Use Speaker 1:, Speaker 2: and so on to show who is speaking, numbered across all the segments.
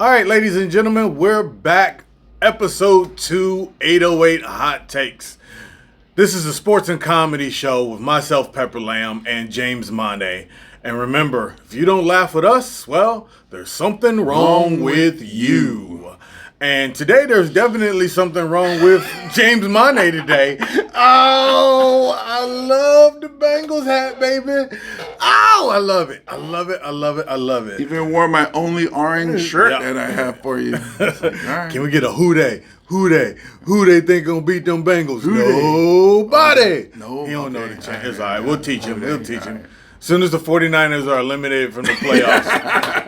Speaker 1: All right, ladies and gentlemen, we're back. Episode 2, 808 Hot Takes. This is a sports and comedy show with myself, Pepper Lamb, and James Mane. And remember, if you don't laugh with us, well, there's something wrong with you. And today, there's definitely something wrong with James Mane today. Oh, I love the Bengals hat, baby. Oh, I love it. I love it. I love it. I love it.
Speaker 2: Even wore my only orange shirt that I have for you. Like, all right.
Speaker 1: Can we get a who they? Who they think gonna beat them Bengals? Nobody.
Speaker 2: No.
Speaker 1: He don't know
Speaker 2: Okay.
Speaker 1: the chance. It's all right. We'll teach him. We'll teach him. As soon as the 49ers are eliminated from the playoffs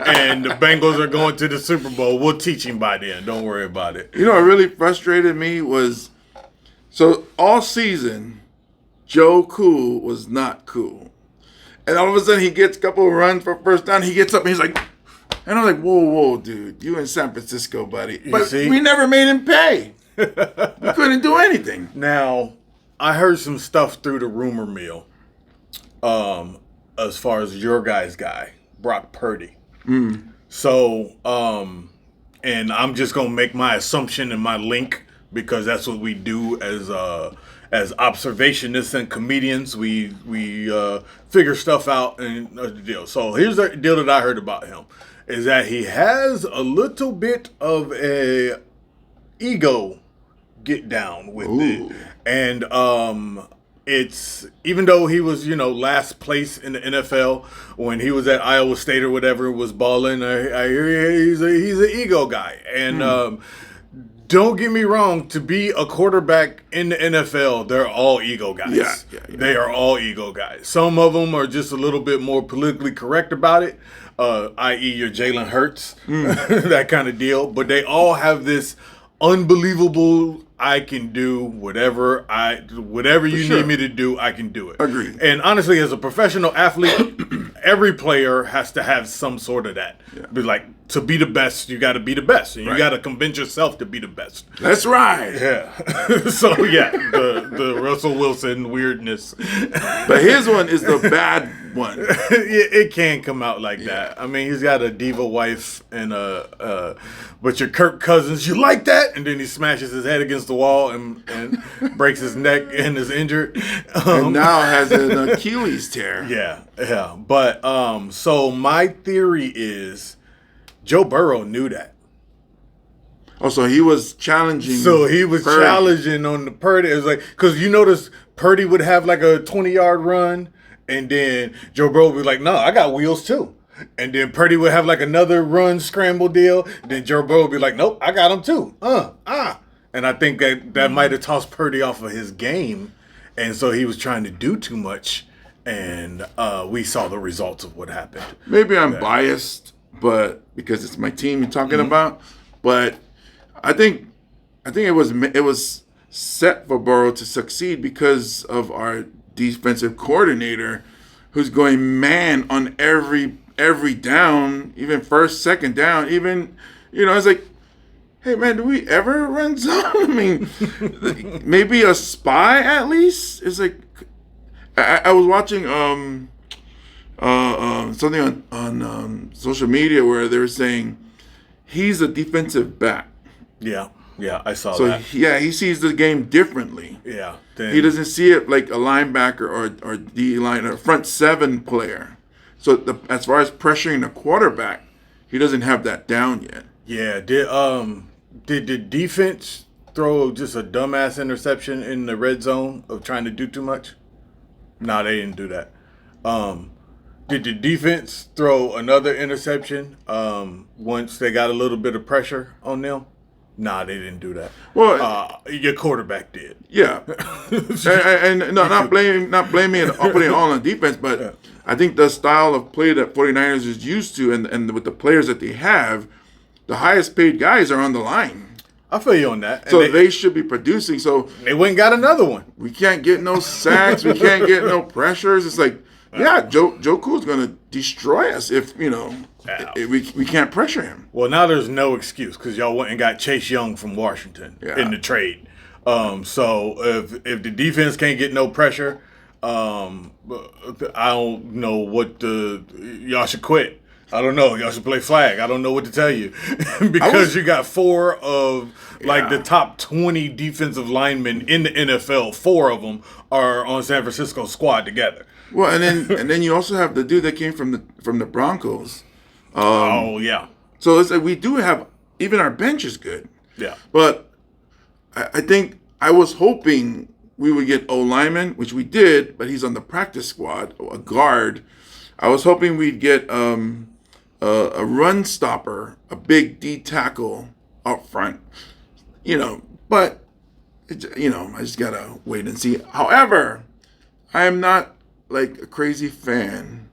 Speaker 1: and the Bengals are going to the Super Bowl, we'll teach him by then. Don't worry about it.
Speaker 2: You know what really frustrated me was, so all season, Joe Cool was not cool. And all of a sudden he gets a couple of runs for first down. He gets up and he's like, and I'm like, whoa, dude. You in San Francisco, buddy. But
Speaker 1: see?
Speaker 2: we never made him pay. We couldn't do anything.
Speaker 1: Now, I heard some stuff through the rumor mill as far as your guy's guy, Brock Purdy. So, and I'm just going to make my assumption and my link because that's what we do as observationists and comedians. We figure stuff out and the deal. So here's the deal that I heard about him is that he has a little bit of a ego get down with it. And it's even though he was, last place in the NFL when he was at Iowa State or whatever, was balling. I hear he's an ego guy, and don't get me wrong. To be a quarterback in the NFL, they're all ego guys.
Speaker 2: Yeah.
Speaker 1: They are all ego guys. Some of them are just a little bit more politically correct about it, i.e., your Jalen Hurts, that kind of deal. But they all have this unbelievable. I can do whatever you need me to do, I can do it.
Speaker 2: Agreed.
Speaker 1: And honestly, as a professional athlete, every player has to have some sort of that.
Speaker 2: Yeah.
Speaker 1: Be like, to be the best, you got to be the best. And you
Speaker 2: Right.
Speaker 1: got to convince yourself to be the best.
Speaker 2: That's right.
Speaker 1: Yeah. So, yeah, the Russell Wilson weirdness.
Speaker 2: But his one is the bad one.
Speaker 1: It can come out like that. I mean, he's got a diva wife and but your Kirk Cousins, you like that? And then he smashes his head against the wall and breaks his neck and is injured.
Speaker 2: And now has an Achilles tear.
Speaker 1: Yeah. But so my theory is Joe Burrow knew that.
Speaker 2: Oh, so he was challenging.
Speaker 1: So he was
Speaker 2: Purdy.
Speaker 1: challenging on the Purdy. It was like, because you notice Purdy would have like a 20-yard run, and then Joe Burrow would be like, no, I got wheels too. And then Purdy would have like another run scramble deal. Then Joe Burrow would be like, nope, I got him too. And I think that might have tossed Purdy off of his game. And so he was trying to do too much. And we saw the results of what happened.
Speaker 2: Maybe I'm biased, but because it's my team you're talking about. But I think it was set for Burrow to succeed because of our defensive coordinator, who's going man on every down, even first, second down, even it's like, hey man, do we ever run zone? I mean, maybe a spy at least. It's like I was watching something on social media where they were saying he's a defensive back.
Speaker 1: Yeah, I saw
Speaker 2: So
Speaker 1: that.
Speaker 2: he sees the game differently.
Speaker 1: Yeah.
Speaker 2: He doesn't see it like a linebacker or D-line or front seven player. So as far as pressuring the quarterback, he doesn't have that down yet.
Speaker 1: Yeah. Did the defense throw just a dumbass interception in the red zone of trying to do too much? No, they didn't do that. Did the defense throw another interception once they got a little bit of pressure on them? Nah, they didn't do that.
Speaker 2: Well,
Speaker 1: your quarterback did.
Speaker 2: Yeah, and no, not blaming it, putting it all on defense, but I think the style of play that 49ers is used to, and with the players that they have, the highest paid guys are on the line.
Speaker 1: I feel you on that.
Speaker 2: So they should be producing. So
Speaker 1: they went and got another one.
Speaker 2: We can't get no sacks. We can't get no pressures. It's like, Joe Cool's going to destroy us if we can't pressure him.
Speaker 1: Well, now there's no excuse because y'all went and got Chase Young from Washington in the trade. So if the defense can't get no pressure, I don't know what y'all should quit. I don't know. Y'all should play flag. I don't know what to tell you because you got 4 of the top 20 defensive linemen in the NFL. 4 of them are on San Francisco squad together.
Speaker 2: Well, and then you also have the dude that came from the Broncos.
Speaker 1: Oh yeah.
Speaker 2: So it's like we do have, even our bench is good.
Speaker 1: Yeah.
Speaker 2: But I think I was hoping we would get O lineman, which we did, but he's on the practice squad, a guard. I was hoping we'd get a run stopper, a big D tackle up front. But I just gotta wait and see. However, I am not like a crazy fan.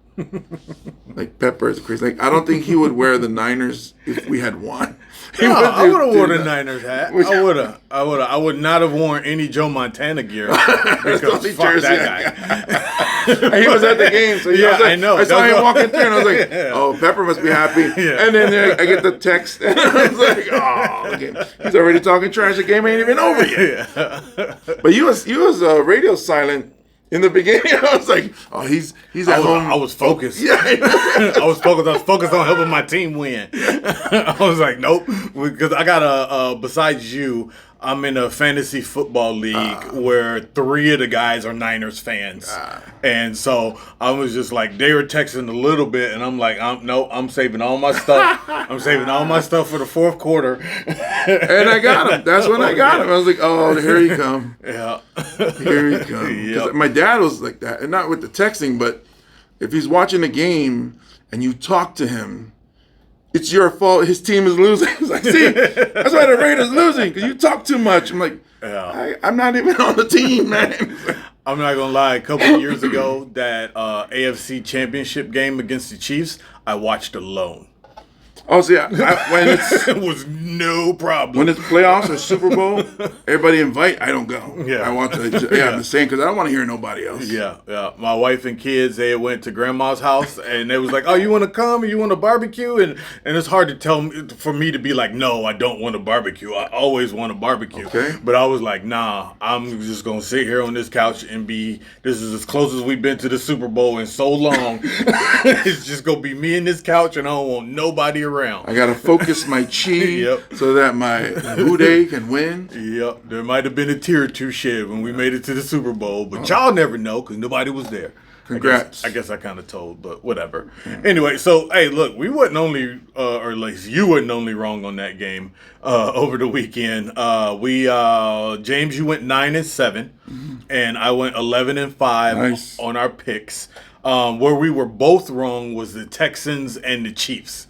Speaker 2: Like Pepper is crazy. Like I don't think he would wear the Niners if we had won.
Speaker 1: I would have worn a Niners hat. I would have. I would not have worn any Joe Montana gear because fuck that
Speaker 2: guy. He was at the game, so I know. I saw him walking through, and I was like, "Oh, Pepper must be happy." Yeah. And then I get the text, and I was like, "Oh, okay. He's already talking trash. The game ain't even over yet." Yeah. But you was radio silent. In the beginning, I was like, "Oh, he's at home."
Speaker 1: I was focused.
Speaker 2: Yeah,
Speaker 1: I was focused. I was focused on helping my team win. I was like, "Nope," because I got besides you, I'm in a fantasy football league where 3 of the guys are Niners fans, and so I was just like, they were texting a little bit, and I'm like, I'm saving all my stuff. I'm saving all my stuff for the fourth quarter.
Speaker 2: And I got him. That's when I got him. I was like, oh, here he come.
Speaker 1: Yeah,
Speaker 2: here he come. Yep. My dad was like that, and not with the texting, but if he's watching a game and you talk to him, it's your fault. His team is losing. It's like, see, that's why the Raiders losing, because you talk too much. I'm like, I'm not even on the team, man.
Speaker 1: I'm not gonna lie. A couple of years ago, that AFC Championship game against the Chiefs, I watched alone.
Speaker 2: Oh, see, when
Speaker 1: it was no problem.
Speaker 2: When it's playoffs or Super Bowl, everybody invite. I don't go.
Speaker 1: Yeah,
Speaker 2: I want to. I'm the same because I don't want to hear nobody else.
Speaker 1: Yeah. My wife and kids, they went to grandma's house and they was like, "Oh, you want to come? You want to barbecue?" And it's hard to for me to be like, "No, I don't want to barbecue. I always want to barbecue."
Speaker 2: Okay.
Speaker 1: But I was like, "Nah, I'm just gonna sit here on this couch and be. This is as close as we've been to the Super Bowl in so long. It's just gonna be me and this couch, and I don't want nobody around."
Speaker 2: I gotta focus my chi so that my Uday can win.
Speaker 1: Yep, there might have been a tear or two shed when we made it to the Super Bowl, but y'all never know because nobody was there.
Speaker 2: Congrats.
Speaker 1: I guess I kind of told, but whatever. Anyway, so hey, look, we wasn't only, or at least you wasn't only wrong on that game over the weekend. James, you went 9-7, and I went 11-5 on our picks. Where we were both wrong was the Texans and the Chiefs.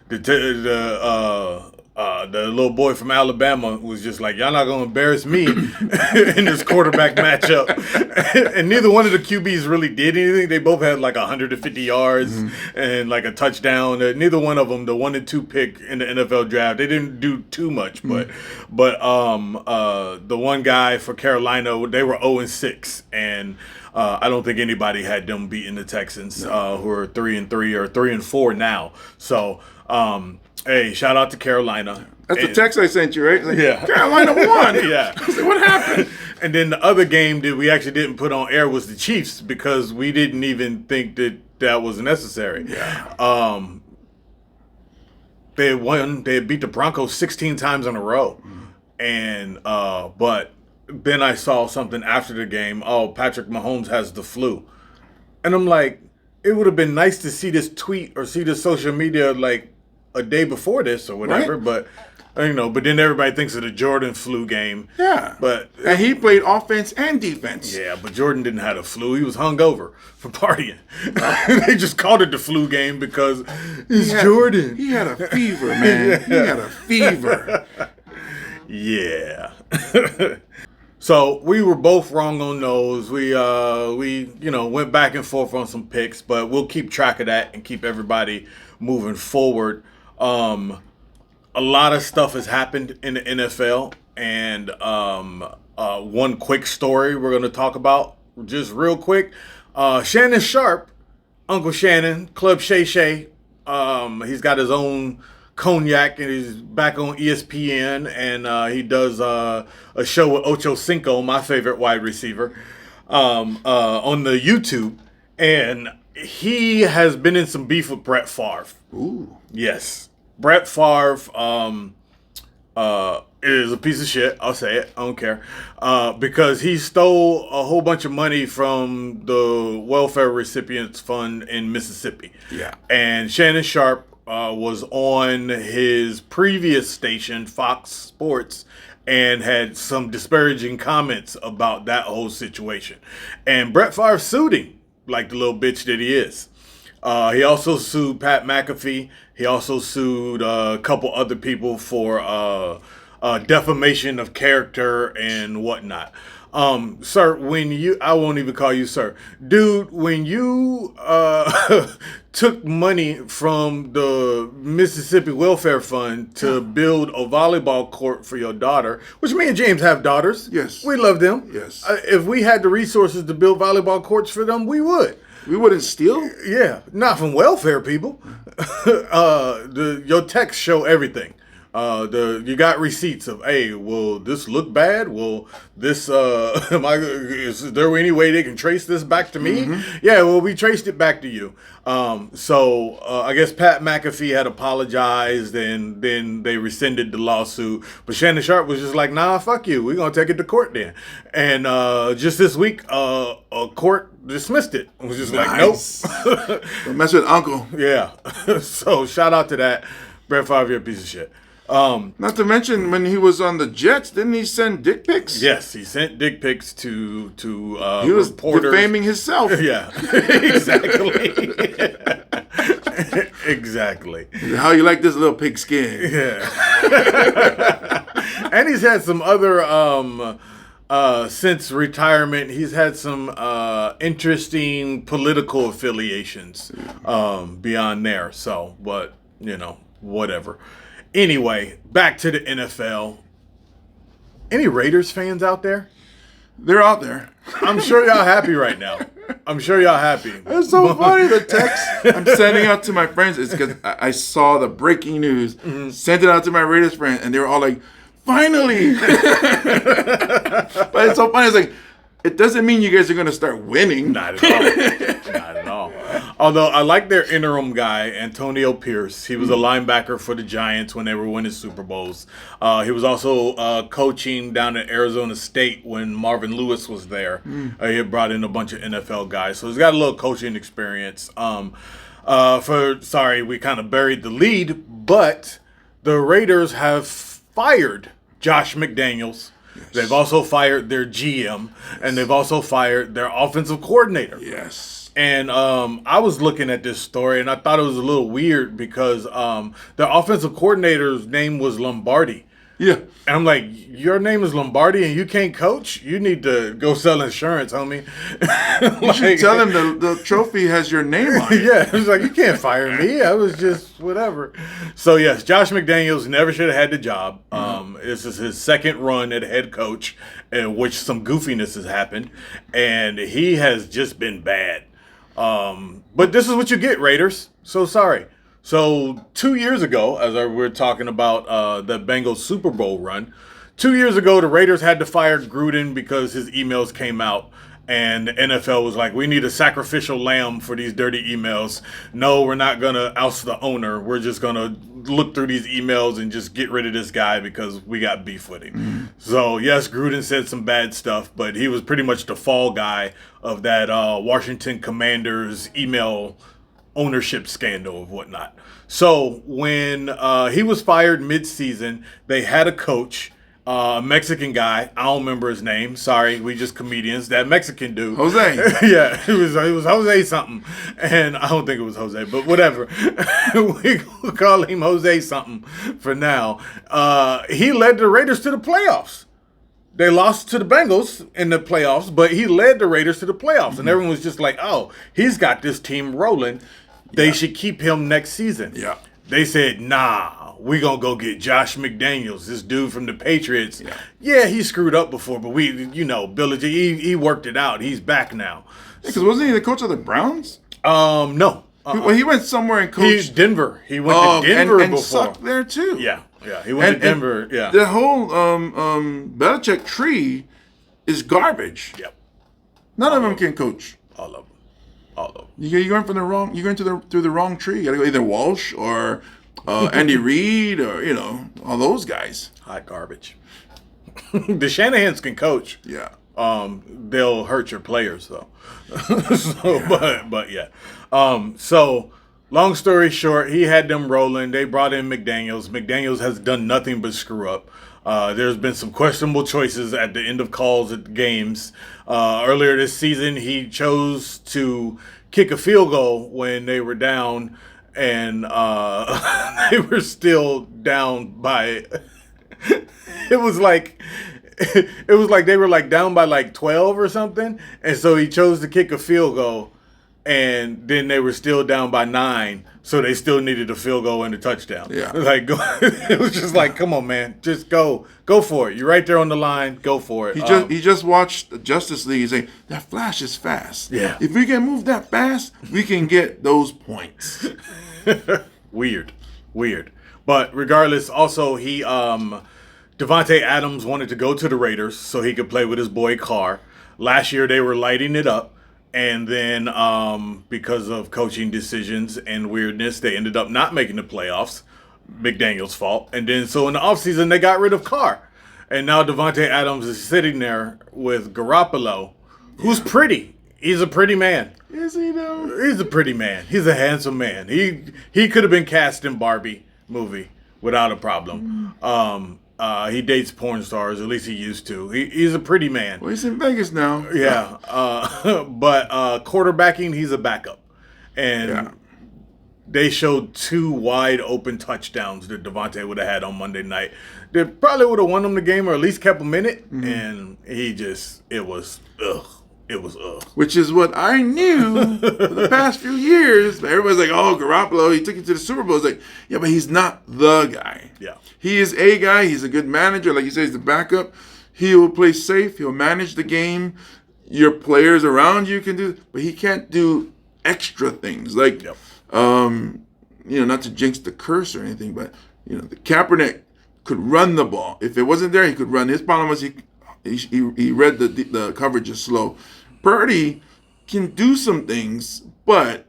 Speaker 1: The little boy from Alabama was just like, y'all not going to embarrass me in this quarterback matchup. And neither one of the QBs really did anything. They both had like 150 yards and like a touchdown. Neither one of them, the 1 and 2 pick in the NFL draft, they didn't do too much. But the one guy for Carolina, they were 0-6. And I don't think anybody had them beating the Texans, who are 3-3 or 3-4 now. So, hey, shout out to Carolina.
Speaker 2: That's the text I sent you, right? Like,
Speaker 1: yeah.
Speaker 2: Carolina won.
Speaker 1: Yeah.
Speaker 2: I was like, what happened?
Speaker 1: And then the other game that we actually didn't put on air was the Chiefs because we didn't even think that was necessary.
Speaker 2: Yeah.
Speaker 1: They beat the Broncos 16 times in a row. And but then I saw something after the game. Oh, Patrick Mahomes has the flu. And I'm like, it would have been nice to see this tweet or see this social media like a day before this or whatever,
Speaker 2: right.
Speaker 1: But then everybody thinks of the Jordan flu game.
Speaker 2: Yeah. And he played offense and defense.
Speaker 1: Yeah, but Jordan didn't have the flu. He was hungover for partying. They just called it the flu game because Jordan.
Speaker 2: He had a fever, man. He had a fever.
Speaker 1: Yeah. So we were both wrong on those. We went back and forth on some picks, but we'll keep track of that and keep everybody moving forward. A lot of stuff has happened in the NFL, and one quick story we're going to talk about just real quick. Shannon Sharp, Uncle Shannon, Club Shay Shay, he's got his own cognac and he's back on ESPN, and he does a show with Ocho Cinco, my favorite wide receiver, on the YouTube. And he has been in some beef with Brett Favre.
Speaker 2: Ooh.
Speaker 1: Yes. Brett Favre is a piece of shit. I'll say it. I don't care. Because he stole a whole bunch of money from the welfare recipients fund in Mississippi.
Speaker 2: Yeah.
Speaker 1: And Shannon Sharp was on his previous station, Fox Sports, and had some disparaging comments about that whole situation. And Brett Favre sued him like the little bitch that he is. He also sued Pat McAfee. He also sued a couple other people for defamation of character and whatnot. Sir, I won't even call you sir. Dude, when you took money from the Mississippi Welfare Fund to build a volleyball court for your daughter, which me and James have daughters.
Speaker 2: Yes.
Speaker 1: We love them.
Speaker 2: Yes.
Speaker 1: If we had the resources to build volleyball courts for them, we would.
Speaker 2: We wouldn't steal?
Speaker 1: Yeah, not from welfare people. Your texts show everything. You got receipts of, hey, will this look bad? Will this is there any way they can trace this back to me? Mm-hmm. Yeah, well, we traced it back to you. So I guess Pat McAfee had apologized, and then they rescinded the lawsuit. But Shannon Sharp was just like, nah, fuck you. We're gonna take it to court then. And just this week, a court dismissed it. It was just
Speaker 2: nice.
Speaker 1: Like, nope.
Speaker 2: Don't mess with Uncle.
Speaker 1: Yeah. So shout out to that. Brett Favre, you're a piece of shit.
Speaker 2: Not to mention when he was on the Jets, didn't he send dick pics?
Speaker 1: Yes, he sent dick pics to
Speaker 2: he was
Speaker 1: reporters.
Speaker 2: defaming himself.
Speaker 1: Yeah, exactly. Exactly.
Speaker 2: How you like this little pig skin?
Speaker 1: Yeah. And he's had some other since retirement. He's had some interesting political affiliations beyond there. So, but whatever. Anyway, back to the NFL. Any Raiders fans out there?
Speaker 2: They're out there.
Speaker 1: I'm sure y'all happy right now. I'm sure y'all happy.
Speaker 2: It's so funny, the text I'm sending out to my friends is because I saw the breaking news, sent it out to my Raiders friends, and they were all like, finally! But it's so funny. It's like, it doesn't mean you guys are going to start winning.
Speaker 1: Not at all. Not at all. Although I like their interim guy, Antonio Pierce. He was a linebacker for the Giants when they were winning Super Bowls. He was also coaching down at Arizona State when Marvin Lewis was there. He had brought in a bunch of NFL guys. So he's got a little coaching experience. We kind of buried the lead, but the Raiders have fired Josh McDaniels. Yes. They've also fired their GM, and they've also fired their offensive coordinator.
Speaker 2: Yes.
Speaker 1: And I was looking at this story, and I thought it was a little weird because their offensive coordinator's name was Lombardi.
Speaker 2: Yeah.
Speaker 1: And I'm like, your name is Lombardi and you can't coach? You need to go sell insurance, homie.
Speaker 2: You should tell him the trophy has your name on it.
Speaker 1: Yeah, it was like, you can't fire me. I was just whatever. So, yes, Josh McDaniels never should have had the job. This is his second run at head coach, in which some goofiness has happened. And he has just been bad. But this is what you get, Raiders. So sorry. So 2 years ago, as we're talking about the Bengals Super Bowl run, 2 years ago, the Raiders had to fire Gruden because his emails came out. And the NFL was like, we need a sacrificial lamb for these dirty emails. No, we're not going to oust the owner. We're just going to look through these emails and just get rid of this guy because we got beef with him. So, yes, Gruden said some bad stuff, but he was pretty much the fall guy of that Washington Commanders email ownership scandal of whatnot. So, when he was fired mid-season, they had a coach, a Mexican guy. I don't remember his name. Sorry, we just comedians. That Mexican dude.
Speaker 2: Jose.
Speaker 1: Yeah, it was Jose something. And I don't think it was Jose, but whatever. We call him Jose something for now. He led the Raiders to the playoffs. They lost to the Bengals in the playoffs, but he led the Raiders to the playoffs. And everyone was just like, oh, he's got this team rolling. They should keep him next season.
Speaker 2: Yeah.
Speaker 1: They said, nah, we're going to go get Josh McDaniels, this dude from the Patriots. Yeah, he screwed up before, but Billy G, he worked it out. He's back now.
Speaker 2: Because wasn't he the coach of the Browns?
Speaker 1: No.
Speaker 2: Well, he went somewhere and coached.
Speaker 1: Denver. He went to Denver
Speaker 2: and
Speaker 1: before.
Speaker 2: sucked there, too.
Speaker 1: Yeah. He went to Denver. Yeah.
Speaker 2: The whole Belichick tree is garbage.
Speaker 1: Yep.
Speaker 2: None of them can coach.
Speaker 1: All of them. All of them.
Speaker 2: You're going from the wrong. You're going through the wrong tree. You got to go either Walsh or Andy Reid or all those guys.
Speaker 1: Hot garbage. The Shanahans can coach.
Speaker 2: Yeah.
Speaker 1: They'll hurt your players though. But yeah. So long story short, he had them rolling. They brought in McDaniels. McDaniels has done nothing but screw up. There's been some questionable choices at the end of calls at the games. Earlier this season, he chose to kick a field goal when they were down, and they were still down by. It was like they were like down by like 12 or something, and so he chose to kick a field goal, and then they were still down by 9, so they still needed a field goal and a touchdown.
Speaker 2: Yeah,
Speaker 1: like it was just like, come on, man, just go for it. You're right there on the line, go for it.
Speaker 2: He just watched Justice League. He's like, that Flash is fast.
Speaker 1: Yeah,
Speaker 2: if we can move that fast, we can get those points.
Speaker 1: Weird. But regardless, also he Devontae Adams wanted to go to the Raiders so he could play with his boy Carr. Last year they were lighting it up, and then because of coaching decisions and weirdness, they ended up not making the playoffs. McDaniel's fault. And then so in the offseason they got rid of Carr. And now Devontae Adams is sitting there with Garoppolo, who's pretty. He's a pretty man.
Speaker 2: Is he though?
Speaker 1: He's a pretty man. He's a handsome man. He could have been cast in Barbie movie without a problem. He dates porn stars, at least he used to. He's a pretty man.
Speaker 2: Well, he's in Vegas now.
Speaker 1: Yeah. But quarterbacking, he's a backup. And they showed 2 wide open touchdowns that Devontae would have had on Monday night. They probably would have won them the game or at least kept them in it. Mm-hmm. And it was ugh. It was ugh.
Speaker 2: Which is what I knew for the past few years. Everybody's like, oh, Garoppolo, he took you to the Super Bowl. It's like, yeah, but he's not the guy.
Speaker 1: Yeah.
Speaker 2: He is a guy. He's a good manager. Like you say, he's the backup. He will play safe. He'll manage the game. Your players around you can do, but he can't do extra things. Like, not to jinx the curse or anything, but, the Kaepernick could run the ball. If it wasn't there, he could run. His problem was he read the coverage is slow. Purdy can do some things, but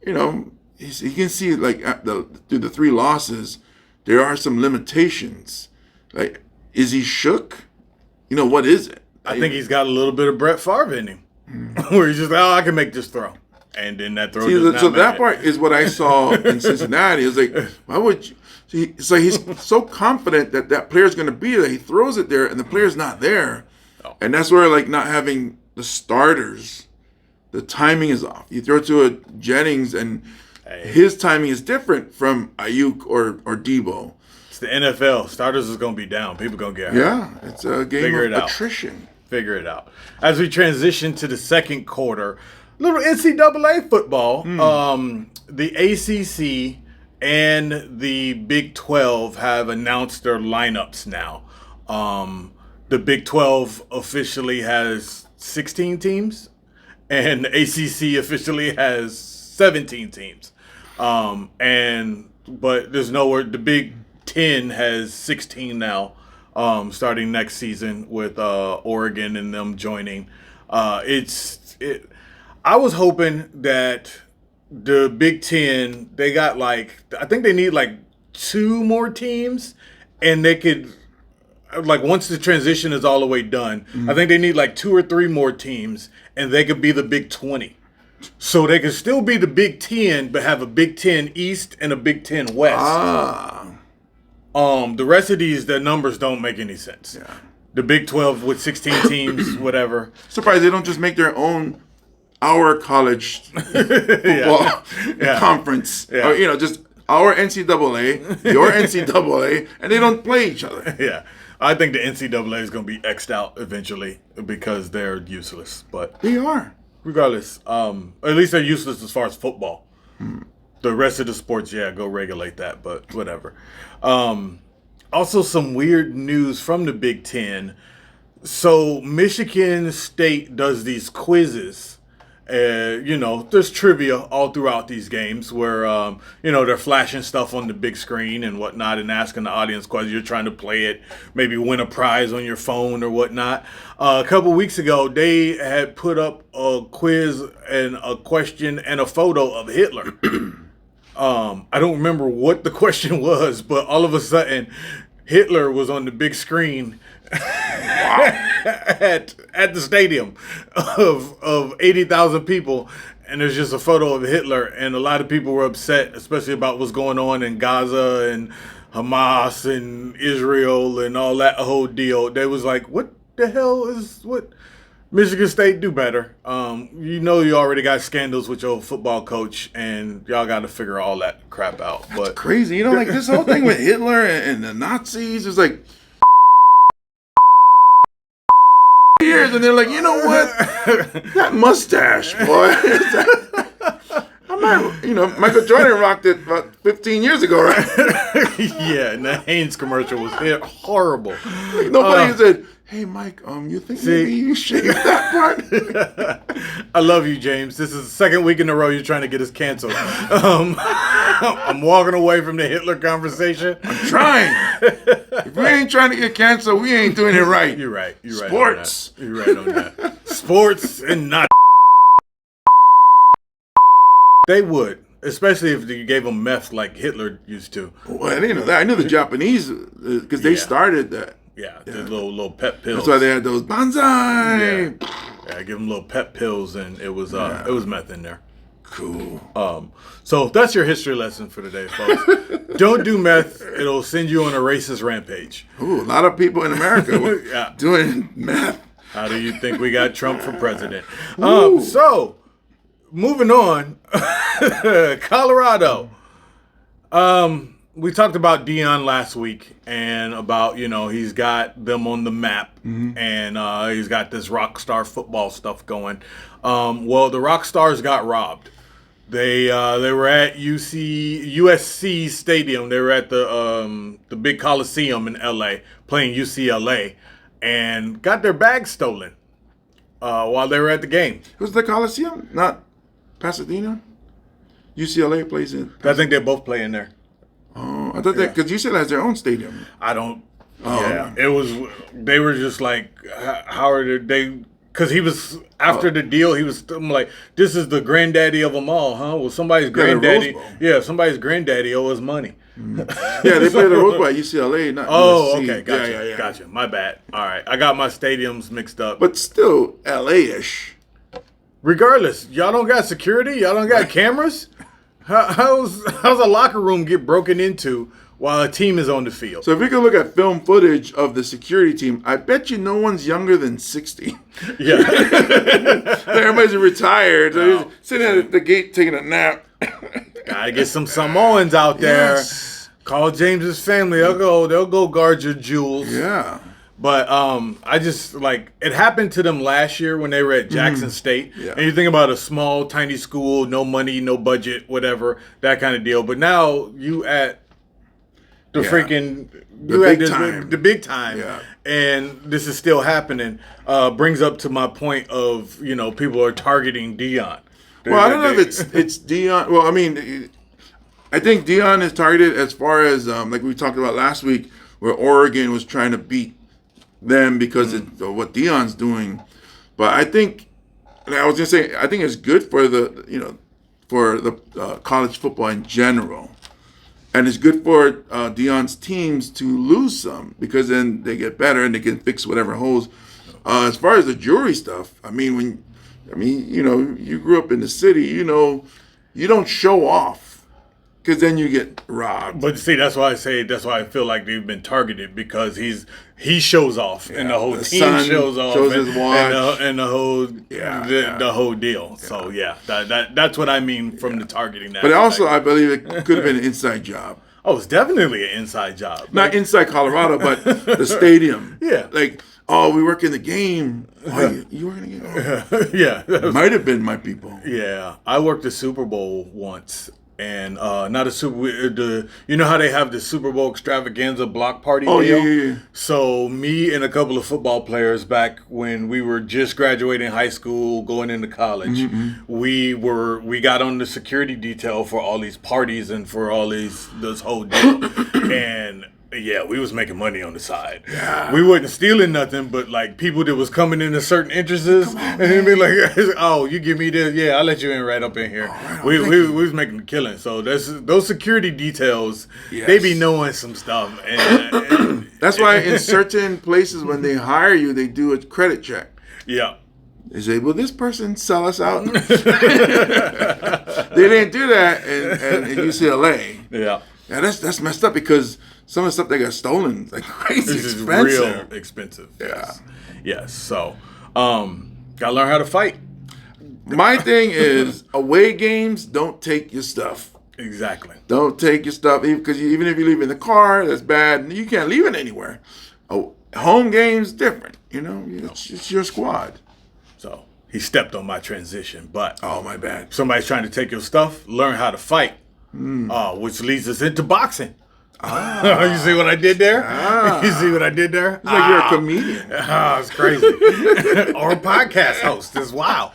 Speaker 2: he can see like through the 3 losses, there are some limitations. Like, is he shook? What is it?
Speaker 1: I think he's got a little bit of Brett Favre in him, where he's just I can make this throw, and then that throw.
Speaker 2: So that part is what I saw in Cincinnati. It's like, why would you? So he's so confident that player's going to be there. He throws it there, and the player's not there. Oh. And that's where, like, not having the starters, the timing is off. You throw to a Jennings, and his timing is different from Ayuk or Debo.
Speaker 1: It's the NFL. Starters is going to be down. People going to get hurt.
Speaker 2: Yeah, it's a game of attrition.
Speaker 1: Figure it out. As we transition to the second quarter, little NCAA football. The ACC and the Big 12 have announced their lineups now. The Big 12 officially has 16 teams, and the ACC officially has 17 teams. But there's nowhere. The Big 10 has 16 now, starting next season with Oregon and them joining. I was hoping that the Big 10, they got I think they need 2 more teams, and they could, once the transition is all the way done, I think they need 2 or 3 more teams, and they could be the Big 20. So they could still be the Big 10, but have a Big 10 East and a Big 10 West. The rest of these, the numbers don't make any sense.
Speaker 2: Yeah.
Speaker 1: The Big 12 with 16 teams, whatever.
Speaker 2: Surprised they don't just make their own our college football conference. Yeah. Or, just our NCAA, your NCAA, and they don't play each other.
Speaker 1: Yeah. I think the NCAA is going to be X'd out eventually because they're useless. But
Speaker 2: they are.
Speaker 1: Regardless, at least they're useless as far as football. The rest of the sports, go regulate that, but whatever. Also, some weird news from the Big Ten. So Michigan State does these quizzes, There's trivia all throughout these games where, they're flashing stuff on the big screen and whatnot and asking the audience questions. You're trying to play it, maybe win a prize on your phone or whatnot. A couple weeks ago, they had put up a quiz and a question and a photo of Hitler. I don't remember what the question was, but all of a sudden, Hitler was on the big screen at the stadium of 80,000 people, and there's just a photo of Hitler, and a lot of people were upset, especially about what's going on in Gaza and Hamas and Israel and all that whole deal. They was like, what the hell is what? Michigan State, do better. You already got scandals with your football coach, and y'all got to figure all that crap out.
Speaker 2: That's crazy. Like this whole thing with Hitler and the Nazis is like years, and they're like, you know what? That mustache, boy. Michael Jordan rocked it about 15 years ago, right?
Speaker 1: Yeah, and that Hanes commercial was horrible.
Speaker 2: Like, nobody said, hey, Mike, you think maybe you shaved that part?
Speaker 1: I love you, James. This is the second week in a row you're trying to get us canceled. I'm walking away from the Hitler conversation.
Speaker 2: I'm trying. If we ain't trying to get canceled, we ain't doing it right.
Speaker 1: You're right.
Speaker 2: Sports.
Speaker 1: You're right on that. Sports and not. They would, especially if you gave them meth like Hitler used to.
Speaker 2: Well, I didn't know that. I knew the Japanese because they started that.
Speaker 1: Yeah, the little pep pills.
Speaker 2: That's why they had those banzai.
Speaker 1: Yeah, give them little pep pills, and it was meth in there.
Speaker 2: Cool.
Speaker 1: So that's your history lesson for today, folks. Don't do meth; it'll send you on a racist rampage.
Speaker 2: Ooh, a lot of people in America were doing meth.
Speaker 1: How do you think we got Trump for president? So moving on, Colorado. We talked about Deion last week and about, he's got them on the map and he's got this rock star football stuff going. Well, the rock stars got robbed. They were at USC Stadium. They were at the big Coliseum in LA playing UCLA and got their bags stolen while they were at the game.
Speaker 2: It was the Coliseum, not Pasadena? UCLA plays in
Speaker 1: I think they both play in there.
Speaker 2: Oh, I thought that because UCLA has their own stadium.
Speaker 1: I don't. It was. They were just like, how are they? Because he was after the deal. He was I'm like, this is the granddaddy of them all, huh? Well, somebody's granddaddy. Yeah, somebody's granddaddy owes money.
Speaker 2: Yeah, they play the Rose Bowl at UCLA, not USC.
Speaker 1: Okay, gotcha, gotcha. My bad. All right, I got my stadiums mixed up.
Speaker 2: But still, LA-ish.
Speaker 1: Regardless, y'all don't got security. Y'all don't got cameras. How's a locker room get broken into while a team is on the field?
Speaker 2: So if we could look at film footage of the security team, I bet you no one's younger than 60.
Speaker 1: Yeah.
Speaker 2: Everybody's retired. They're sitting at the gate taking a nap.
Speaker 1: Gotta get some Samoans out there.
Speaker 2: Yes.
Speaker 1: Call James's family. They'll go guard your jewels.
Speaker 2: Yeah.
Speaker 1: But I just it happened to them last year when they were at Jackson State.
Speaker 2: Yeah.
Speaker 1: And you think about a small, tiny school, no money, no budget, whatever, that kind of deal. But now you at the the big time.
Speaker 2: Yeah.
Speaker 1: And this is still happening. Brings up to my point of, people are targeting Deion.
Speaker 2: Well, I don't know if it's Deion. Well, I mean, I think Deion is targeted as far as, like we talked about last week, where Oregon was trying to beat them because of what Deion's doing. But I think, and I was gonna say, I think it's good for the college football in general, and it's good for Deion's teams to lose some because then they get better and they can fix whatever holes. As far as the jury stuff, you grew up in the city, you don't show off. Because then you get robbed.
Speaker 1: But see, that's why I feel like they've been targeted because he shows off and the whole team shows off
Speaker 2: his watch
Speaker 1: and the whole deal. So that's what I mean from the targeting.
Speaker 2: But also, I believe it could have been an inside job.
Speaker 1: Oh, it's definitely an inside job.
Speaker 2: Not inside Colorado, but the stadium.
Speaker 1: Yeah.
Speaker 2: We work in the game. Oh, you work in the game?
Speaker 1: Yeah.
Speaker 2: Might have been my people.
Speaker 1: Yeah. I worked the Super Bowl once. and not a you know how they have the Super Bowl extravaganza block party
Speaker 2: Oh,
Speaker 1: deal?
Speaker 2: yeah.
Speaker 1: So me and a couple of football players back when we were just graduating high school, going into college, we got on the security detail for all these parties and for all this whole deal, and. Yeah, we was making money on the side.
Speaker 2: Yeah.
Speaker 1: We wasn't stealing nothing, but like people that was coming into certain interests, and they'd be like, "Oh, you give me this, yeah, I'll let you in right up in here." We was making a killing. So those security details, they be knowing some stuff, and
Speaker 2: that's why in certain places when they hire you, they do a credit check.
Speaker 1: Yeah.
Speaker 2: They say, "Will this person sell us out?" They didn't do that in UCLA.
Speaker 1: Yeah.
Speaker 2: Yeah, that's messed up because some of the stuff they got stolen is like crazy expensive.
Speaker 1: Real expensive.
Speaker 2: Yeah.
Speaker 1: Yes. So, gotta learn how to fight.
Speaker 2: My thing is away games. Don't take your stuff.
Speaker 1: Exactly.
Speaker 2: Don't take your stuff because even if you leave it in the car, that's bad. You can't leave it anywhere. Oh, home games different. You know, it's your squad.
Speaker 1: So he stepped on my transition, but
Speaker 2: my bad.
Speaker 1: Somebody's trying to take your stuff. Learn how to fight. Which leads us into boxing. You see what I did there? You see what I did there?
Speaker 2: It's like you're a comedian.
Speaker 1: It's crazy. Or a podcast host as wow.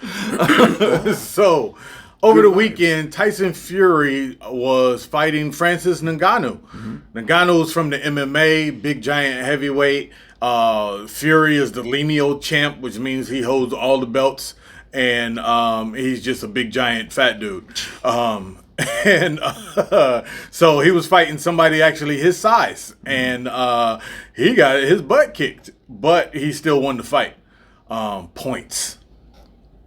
Speaker 1: So, over the weekend, Tyson Fury was fighting Francis Ngannou. Ngannou's from the MMA, big giant heavyweight. Fury is the lineal champ, which means he holds all the belts. And he's just a big giant fat dude. And so he was fighting somebody actually his size, and he got his butt kicked, but he still won the fight. Points,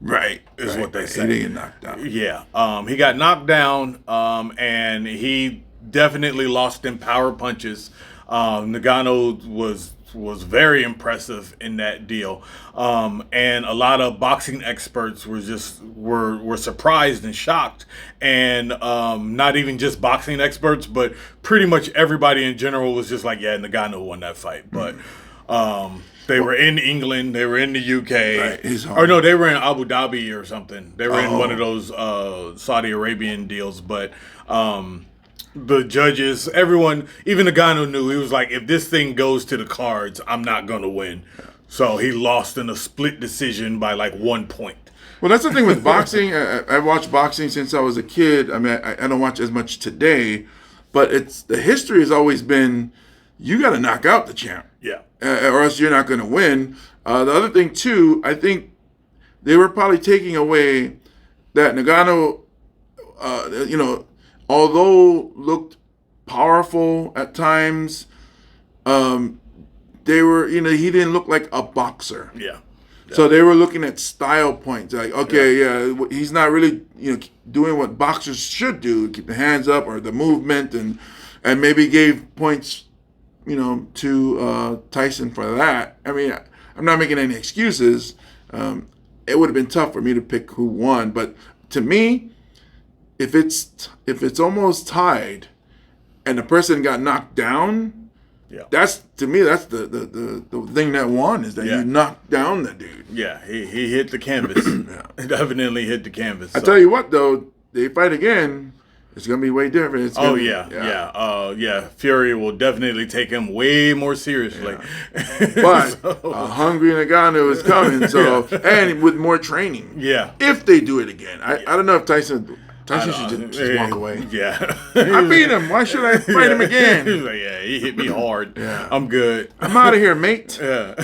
Speaker 2: right?
Speaker 1: Is what they say.
Speaker 2: He didn't get knocked out.
Speaker 1: Yeah, he got knocked down, and he definitely lost in power punches. Ngannou was very impressive in that deal, and a lot of boxing experts were surprised and shocked, and not even just boxing experts, but pretty much everybody in general was just like, yeah, Ngannou won that fight, but. They were in England. They were in the UK.
Speaker 2: Right,
Speaker 1: or no, they were in Abu Dhabi or something. They were in one of those Saudi Arabian deals, but. The judges, everyone, even Ngannou knew. He was like, if this thing goes to the cards, I'm not going to win. So he lost in a split decision by like 1 point.
Speaker 2: Well, that's the thing with boxing. I've watched boxing since I was a kid. I mean, I don't watch as much today, but the history has always been you got to knock out the champ.
Speaker 1: Yeah.
Speaker 2: Or else you're not going to win. The other thing, too, I think they were probably taking away that Ngannou, although looked powerful at times, they were, he didn't look like a boxer.
Speaker 1: Yeah.
Speaker 2: So they were looking at style points. Like, okay, he's not really, doing what boxers should do, keep the hands up or the movement, and maybe gave points, to Tyson for that. I mean, I'm not making any excuses. It would have been tough for me to pick who won, but to me, if it's almost tied, and the person got knocked down, that's to me that's the thing that won is that you knocked down the dude.
Speaker 1: Yeah, he hit the canvas. He definitely hit the canvas.
Speaker 2: I tell you what though, they fight again, it's gonna be way different.
Speaker 1: Fury will definitely take him way more seriously.
Speaker 2: But a hungry Ngannou is coming, and with more training.
Speaker 1: Yeah,
Speaker 2: if they do it again, I don't know if Tyson should just walk away.
Speaker 1: Yeah.
Speaker 2: I beat him. Why should I fight him again?
Speaker 1: He's like, yeah, he hit me hard. Yeah. I'm good.
Speaker 2: I'm out of here, mate.
Speaker 1: Yeah.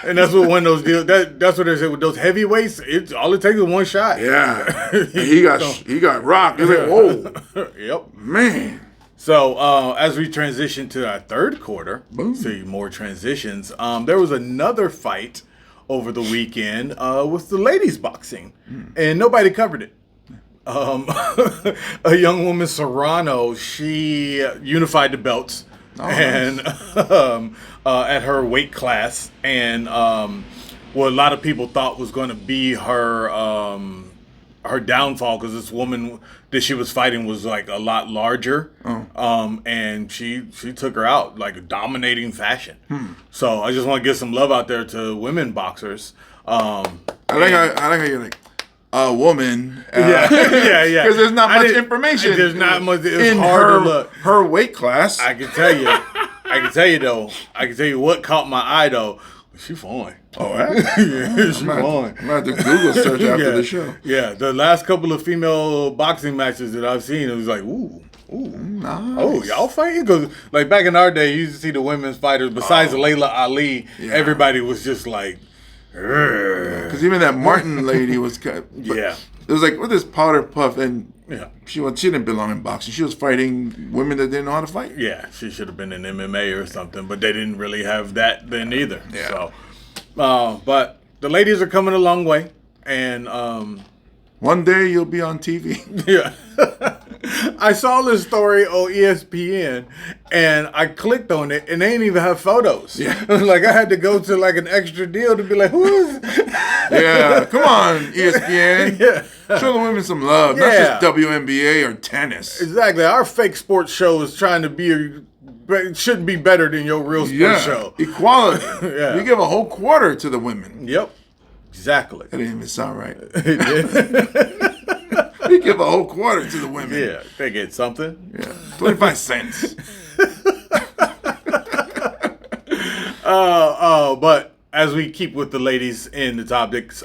Speaker 1: And that's what one of those deals, that's what they say with those heavyweights, all it takes is one shot.
Speaker 2: Yeah. He got rocked. He's like, whoa.
Speaker 1: Yep.
Speaker 2: Man.
Speaker 1: So as we transition to our third quarter, see more transitions, there was another fight over the weekend with the ladies boxing, and nobody covered it. A young woman, Serrano, she unified the belts and at her weight class, and what a lot of people thought was going to be her downfall, because this woman that she was fighting was like a lot larger, and she took her out like a dominating fashion. So I just want to give some love out there to women boxers.
Speaker 2: I like how you're like, a woman.
Speaker 1: Yeah.
Speaker 2: Because there's not much information.
Speaker 1: There's not much. It's
Speaker 2: in
Speaker 1: hard
Speaker 2: her,
Speaker 1: to look.
Speaker 2: Her weight class.
Speaker 1: I can tell you. I can tell you what caught my eye though. She fine.
Speaker 2: Oh, right?
Speaker 1: Yeah, she fine.
Speaker 2: I'm going to have to Google search after the show.
Speaker 1: Yeah, the last couple of female boxing matches that I've seen, it was like, ooh.
Speaker 2: Nice.
Speaker 1: Oh, y'all fighting? Because like back in our day, you used to see the women's fighters. Besides Layla Ali, everybody was just like,
Speaker 2: because even that Martin lady was kind of,
Speaker 1: yeah.
Speaker 2: It was like with this powder puff, and
Speaker 1: Yeah.
Speaker 2: she didn't belong in boxing. She was fighting women that didn't know how to fight.
Speaker 1: Yeah, she should have been in MMA or something, but they didn't really have that then either.
Speaker 2: Yeah.
Speaker 1: So, but the ladies are coming a long way, and
Speaker 2: one day you'll be on TV.
Speaker 1: yeah. I saw this story on ESPN, and I clicked on it, and they didn't even have photos.
Speaker 2: Yeah.
Speaker 1: Like I had to go to like an extra deal to be like, who is?
Speaker 2: Yeah, come on, ESPN.
Speaker 1: Yeah.
Speaker 2: Show the women some love, not just WNBA or tennis.
Speaker 1: Exactly. Our fake sports show is trying to be, shouldn't be better than your real sports show.
Speaker 2: Equality.
Speaker 1: Yeah.
Speaker 2: We give a whole quarter to the women.
Speaker 1: Yep. Exactly.
Speaker 2: That didn't even sound right.
Speaker 1: It did.
Speaker 2: We give a whole quarter to the women.
Speaker 1: Yeah, they get something.
Speaker 2: Yeah, 25 cents.
Speaker 1: But as we keep with the ladies in the topics,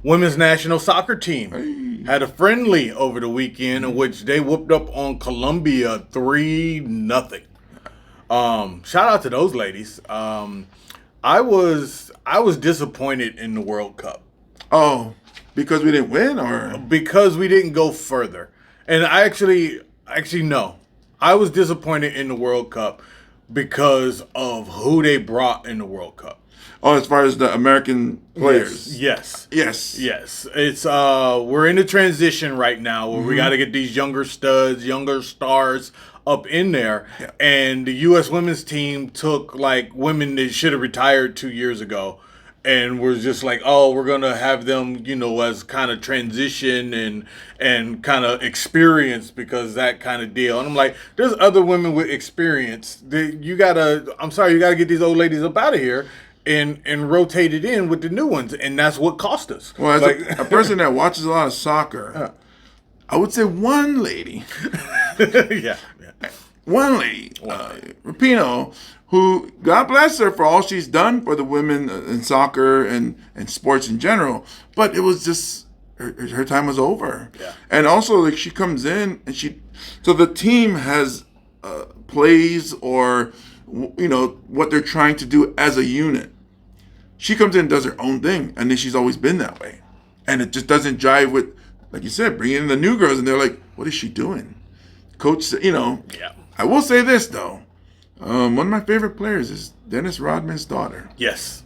Speaker 1: women's national soccer team had a friendly over the weekend in which they whooped up on Colombia 3-0. Shout out to those ladies. I was disappointed in the World Cup.
Speaker 2: Oh, because we didn't win, or
Speaker 1: because we didn't go further. And I actually no. I was disappointed in the World Cup because of who they brought in the World Cup.
Speaker 2: Oh, as far as the American players.
Speaker 1: Yes.
Speaker 2: Yes.
Speaker 1: It's we're in a transition right now where we got to get these younger studs, younger stars up in there.
Speaker 2: Yeah.
Speaker 1: And the US women's team took like women that should have retired 2 years ago. And we're just like, oh, we're gonna have them, as kind of transition and kind of experience because that kind of deal. And I'm like, there's other women with experience. You gotta get these old ladies up out of here and rotate it in with the new ones, and that's what cost us.
Speaker 2: Well, as a person that watches a lot of soccer, I would say one lady.
Speaker 1: Yeah.
Speaker 2: One lady, Rapinoe, who, God bless her for all she's done for the women in soccer and sports in general, but it was just, her time was over.
Speaker 1: Yeah.
Speaker 2: And also, like, she comes in and so the team has plays or, what they're trying to do as a unit. She comes in and does her own thing, and then she's always been that way. And it just doesn't jive with, like you said, bringing in the new girls, and they're like, what is she doing? Coach,
Speaker 1: Yeah.
Speaker 2: I will say this, though. One of my favorite players is Dennis Rodman's daughter.
Speaker 1: Yes.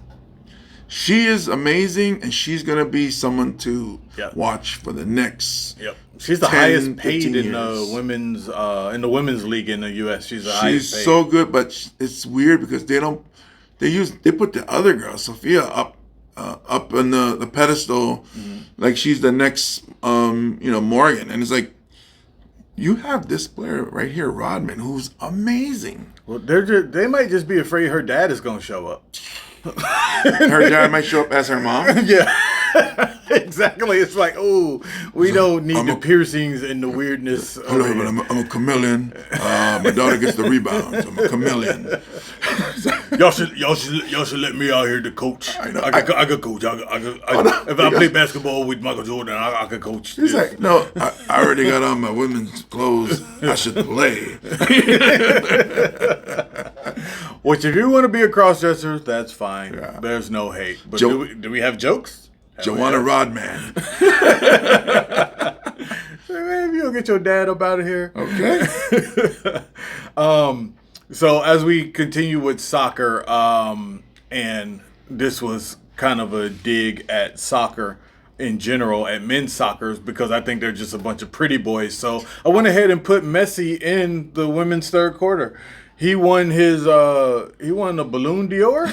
Speaker 2: She is amazing, and she's going to be someone to
Speaker 1: Yeah.
Speaker 2: watch for the next.
Speaker 1: Yep. She's the
Speaker 2: 10,
Speaker 1: highest paid
Speaker 2: 15
Speaker 1: in the women's league in the US. She's the highest paid.
Speaker 2: She's so good, but it's weird because they put the other girl, Sophia, up on the pedestal, like she's the next Morgan, and it's like, you have this player right here, Rodman, who's amazing.
Speaker 1: Well, they might just be afraid her dad is going to show up.
Speaker 2: Her dad might show up as her mom.
Speaker 1: Yeah, exactly. It's like, oh, we don't need the piercings and the weirdness.
Speaker 2: Hello, but I'm a chameleon. My daughter gets the rebounds. I'm a chameleon.
Speaker 1: Y'all should let me out here to coach. I could coach. If I play basketball with Michael Jordan, I could coach.
Speaker 2: He's like, no, I already got on my women's clothes. I should play.
Speaker 1: Which, if you want to be a crossdresser, that's fine.
Speaker 2: Yeah.
Speaker 1: There's no hate. But do we have jokes?
Speaker 2: Joanna Rodman.
Speaker 1: Maybe you'll get your dad up out of here.
Speaker 2: Okay.
Speaker 1: So as we continue with soccer, and this was kind of a dig at soccer in general, at men's soccer, because I think they're just a bunch of pretty boys. So I went ahead and put Messi in the women's third quarter. He won the Ballon d'Or?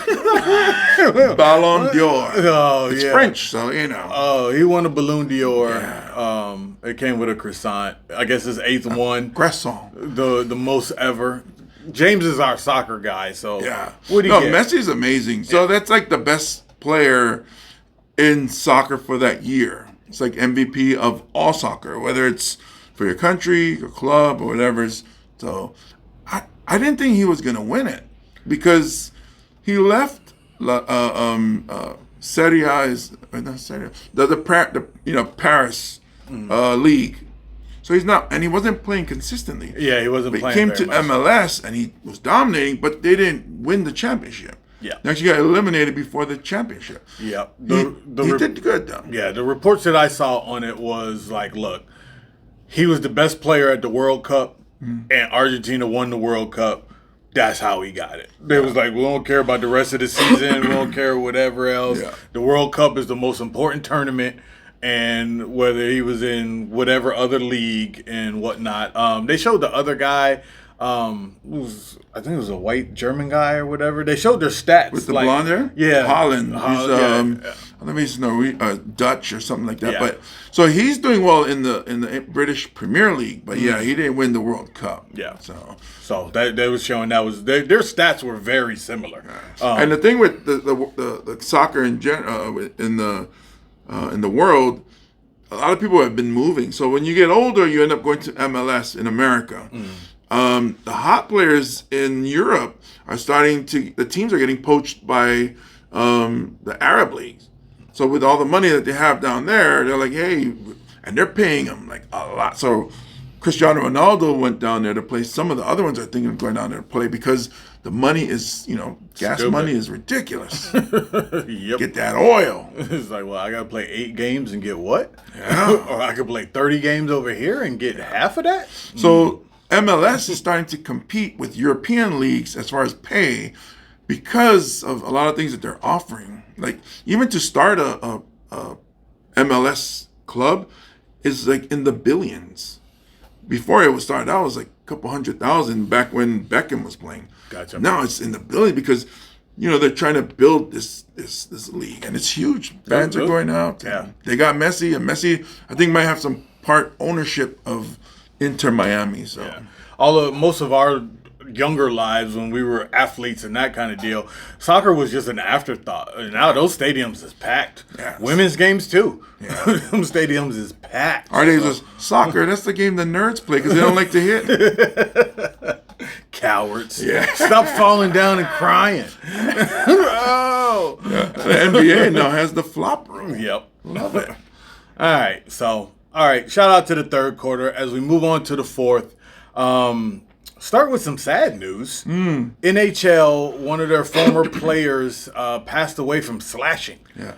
Speaker 2: Ballon d'Or.
Speaker 1: Oh,
Speaker 2: it's
Speaker 1: yeah.
Speaker 2: French, so
Speaker 1: Oh, he won a Ballon d'Or.
Speaker 2: Yeah.
Speaker 1: It came with a croissant. I guess his 8th one.
Speaker 2: Croissant.
Speaker 1: The most ever. James is our soccer guy, so
Speaker 2: yeah.
Speaker 1: What do you get?
Speaker 2: Messi's amazing. So that's like the best player in soccer for that year. It's like MVP of all soccer, whether it's for your country, your club, or whatever. So I didn't think he was going to win it because he left Serie A is or not Serie A, the Paris league. So he's not, and he wasn't playing consistently.
Speaker 1: Yeah, he wasn't
Speaker 2: but
Speaker 1: playing.
Speaker 2: He came
Speaker 1: very
Speaker 2: to
Speaker 1: much.
Speaker 2: MLS and he was dominating, but they didn't win the championship.
Speaker 1: Yeah.
Speaker 2: They actually got eliminated before the championship.
Speaker 1: Yeah.
Speaker 2: He did good though.
Speaker 1: Yeah, the reports that I saw on it was like, look, he was the best player at the World Cup, and Argentina won the World Cup. That's how he got it. They was like, we don't care about the rest of the season. We don't care whatever else.
Speaker 2: Yeah.
Speaker 1: The World Cup is the most important tournament, and whether he was in whatever other league and whatnot. They showed the other guy. I think it was a white German guy or whatever. They showed their stats
Speaker 2: With the blonde hair?
Speaker 1: Yeah,
Speaker 2: Holland. He's I think he's Dutch or something like that. Yeah. But so he's doing well in the British Premier League. But yeah, he didn't win the World Cup.
Speaker 1: Yeah. So that was showing their stats were very similar.
Speaker 2: And the thing with the soccer in the world, a lot of people have been moving. So when you get older, you end up going to MLS in America. The hot players in Europe are the teams are getting poached by the Arab leagues. So with all the money that they have down there, they're like, hey, and they're paying them like a lot. So Cristiano Ronaldo went down there to play. Some of the other ones are thinking of going down there to play because the money is, gas money is ridiculous.
Speaker 1: Yep.
Speaker 2: Get that oil.
Speaker 1: It's like, well, I got to play 8 games and get what?
Speaker 2: Yeah.
Speaker 1: Or I could play 30 games over here and get half of that?
Speaker 2: So MLS is starting to compete with European leagues as far as pay because of a lot of things that they're offering. Like even to start a MLS club is like in the billions. Before it was started out, it was like a couple 100,000 back when Beckham was playing.
Speaker 1: Gotcha.
Speaker 2: Now it's in the billions because they're trying to build this league and it's huge. Fans are going out.
Speaker 1: Yeah.
Speaker 2: They got Messi, and Messi I think might have some part ownership of Inter Miami. So
Speaker 1: yeah. Most of our younger lives when we were athletes and that kind of deal, soccer was just an afterthought. And now those stadiums is packed.
Speaker 2: Yes.
Speaker 1: Women's games too.
Speaker 2: Yeah.
Speaker 1: Them stadiums is packed.
Speaker 2: Our days was soccer. That's the game the nerds play because they don't like to hit.
Speaker 1: Cowards.
Speaker 2: Yeah.
Speaker 1: Stop falling down and crying. Oh.
Speaker 2: Yeah. The NBA now has the flop room.
Speaker 1: Yep.
Speaker 2: Love it.
Speaker 1: All right. Shout out to the third quarter. As we move on to the fourth, start with some sad news. NHL, one of their former players passed away from slashing.
Speaker 2: Yeah.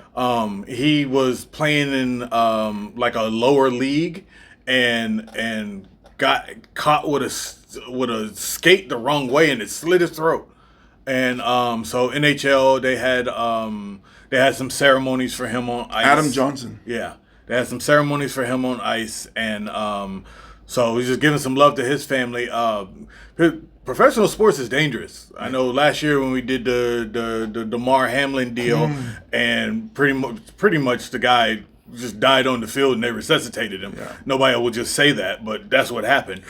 Speaker 1: He was playing in like a lower league and got caught with a skate the wrong way and it slit his throat. And so NHL they had some ceremonies for him on ice.
Speaker 2: Adam Johnson.
Speaker 1: Yeah. They had some ceremonies for him on ice, and so he's just giving some love to his family. Professional sports is dangerous. I know last year when we did the Damar Hamlin deal, and pretty much the guy just died on the field and they resuscitated him.
Speaker 2: Yeah.
Speaker 1: Nobody will just say that, but that's what happened.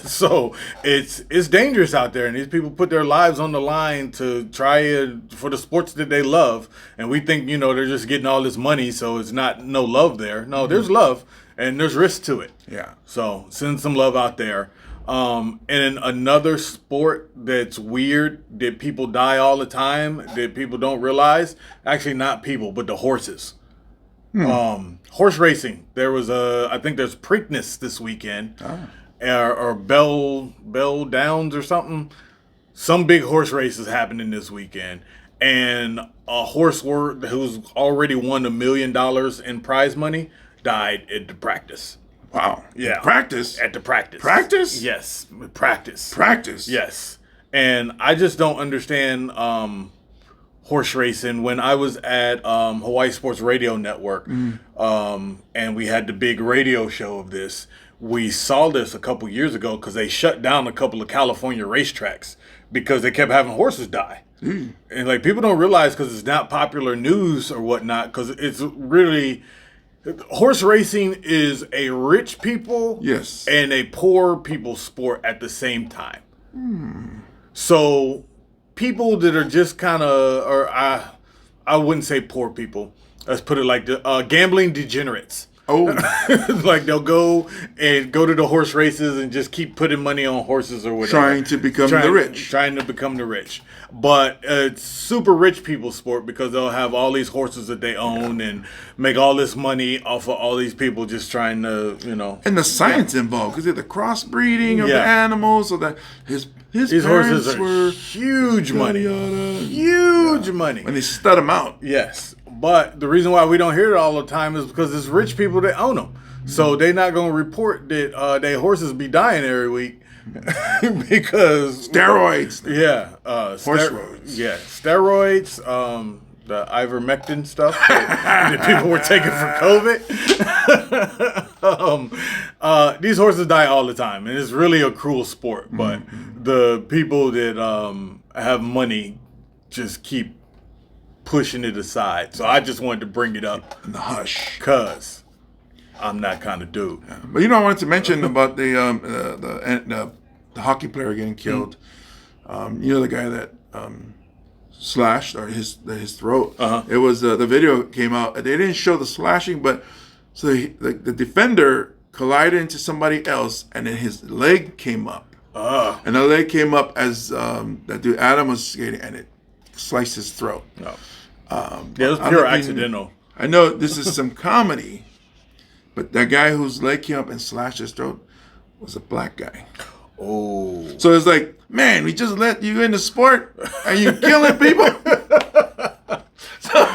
Speaker 1: So it's dangerous out there, and these people put their lives on the line to try for the sports that they love. And we think they're just getting all this money, so it's no love there. No, there's love and there's risk to it.
Speaker 2: Yeah.
Speaker 1: So send some love out there. And in another sport that's weird, that people die all the time, that people don't realize, actually not people, but the horses. Horse racing. There was I think there's Preakness this weekend, or Bell Downs or something. Some big horse races happening this weekend, and a horse who's already won $1 million in prize money died at the practice.
Speaker 2: Wow.
Speaker 1: Yeah.
Speaker 2: Practice?
Speaker 1: At the practice.
Speaker 2: Practice?
Speaker 1: Yes. Practice.
Speaker 2: Practice?
Speaker 1: Yes. And I just don't understand horse racing. When I was at Hawaii Sports Radio Network, and we had the big radio show of this, we saw this a couple years ago because they shut down a couple of California racetracks because they kept having horses die. And like people don't realize because it's not popular news or whatnot, because it's really... Horse racing is a rich people and a poor people sport at the same time. So people that are just kind of, or I wouldn't say poor people. Let's put it like the gambling degenerates.
Speaker 2: Oh,
Speaker 1: Like they'll go to the horse races and just keep putting money on horses or whatever.
Speaker 2: trying to become the rich.
Speaker 1: Trying to become the rich. But it's super rich people's sport because they'll have all these horses that they own and make all this money off of all these people just trying to,
Speaker 2: And the science involved, because the crossbreeding of the
Speaker 1: Yeah.
Speaker 2: animals, so that his
Speaker 1: These
Speaker 2: parents
Speaker 1: horses are
Speaker 2: were
Speaker 1: huge money.
Speaker 2: yada.
Speaker 1: Huge money.
Speaker 2: When they stud them out.
Speaker 1: Yes. But the reason why we don't hear it all the time is because it's rich people that own them. So they're not going to report that their horses be dying every week because
Speaker 2: Steroids.
Speaker 1: yeah,
Speaker 2: Horse roids.
Speaker 1: Yeah, steroids. The ivermectin stuff that people were taking for COVID. These horses die all the time, and it's really a cruel sport. But the people that have money just keep pushing it aside. So I just wanted to bring it up
Speaker 2: In the hush.
Speaker 1: because I'm that kind of dude.
Speaker 2: But I wanted to mention about the hockey player getting killed. The guy that slashed or his throat. It was the video came out. They didn't show the slashing, but so the defender collided into somebody else, and then his leg came up. And the leg came up as that dude Adam was skating, and it sliced his throat.
Speaker 1: No. It was pure accidental.
Speaker 2: I know this is some comedy, but that guy whose leg came up and slashed his throat was a black guy.
Speaker 1: Oh.
Speaker 2: So it's like, man, we just let you into sport and you killing people. So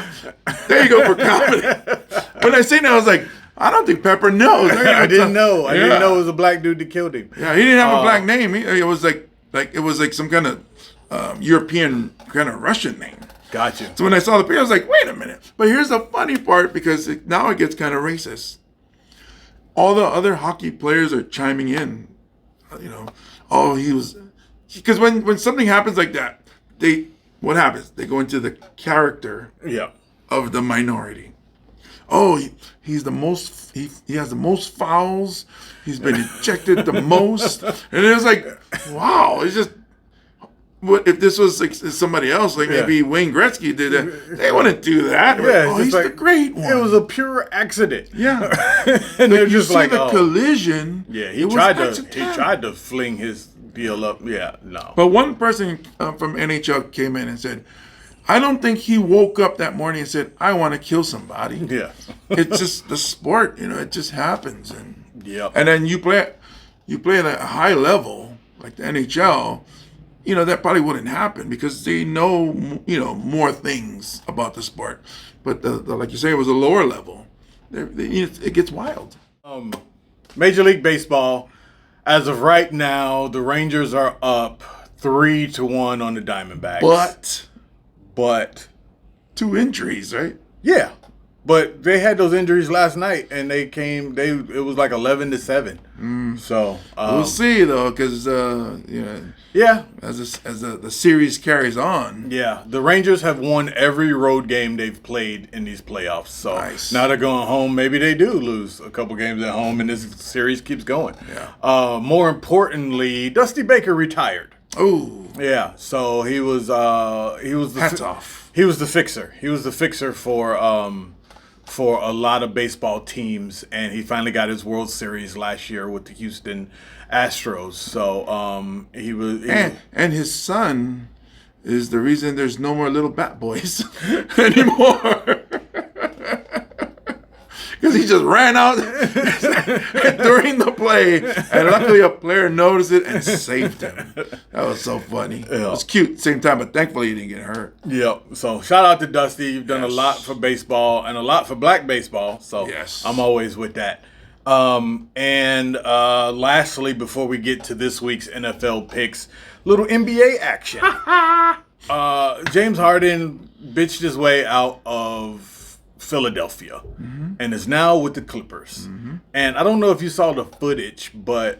Speaker 2: there you go for comedy. When I seen that, I was like, I don't think Pepper knows.
Speaker 1: I didn't know. I didn't know it was a black dude that killed him.
Speaker 2: Yeah, he didn't have a black name. It was like some kind of European kind of Russian name.
Speaker 1: Gotcha.
Speaker 2: So when I saw the picture, I was like, wait a minute. But here's the funny part, because now it gets kind of racist. All the other hockey players are chiming in. He was... Because when something happens like that, what happens? They go into the character of the minority. Oh, he's the most... He has the most fouls. He's been ejected the most. And it was like, wow, it's just... What if this was like somebody else, like maybe Wayne Gretzky did that? They wouldn't do that.
Speaker 1: Yeah,
Speaker 2: he's the great one.
Speaker 1: It was a pure accident.
Speaker 2: Yeah,
Speaker 1: and they're just like
Speaker 2: the collision.
Speaker 1: Yeah, he tried to fling his deal up. Yeah, no.
Speaker 2: But one person from NHL came in and said, "I don't think he woke up that morning and said, I want to kill somebody."
Speaker 1: Yeah,
Speaker 2: it's just the sport. It just happens, and
Speaker 1: and
Speaker 2: then you play at a high level like the NHL. That probably wouldn't happen because they know, more things about the sport. But the like you say, it was a lower level. It gets wild.
Speaker 1: Major League Baseball, as of right now, the Rangers are up 3-1 on the Diamondbacks. But
Speaker 2: 2 injuries, right?
Speaker 1: Yeah. But they had those injuries last night, and it was like 11-7. So
Speaker 2: we'll see though, because as the series carries on.
Speaker 1: Yeah, the Rangers have won every road game they've played in these playoffs. So now they're going home. Maybe they do lose a couple games at home, and this series keeps going.
Speaker 2: Yeah.
Speaker 1: More importantly, Dusty Baker retired.
Speaker 2: Oh.
Speaker 1: Yeah. So he was the
Speaker 2: hats off.
Speaker 1: He was the fixer. He was the fixer for a lot of baseball teams, and he finally got his World Series last year with the Houston Astros. So
Speaker 2: and his son is the reason there's no more little bat boys anymore. Because he just ran out during the play, and luckily a player noticed it and saved him. That was so funny. Yeah. It was cute at the same time, but thankfully he didn't get hurt.
Speaker 1: Yep. So shout out to Dusty. You've done a lot for baseball and a lot for black baseball. So I'm always with that. And lastly, before we get to this week's NFL picks, little NBA action. James Harden bitched his way out of Philadelphia and is now with the Clippers. And I don't know if you saw the footage, but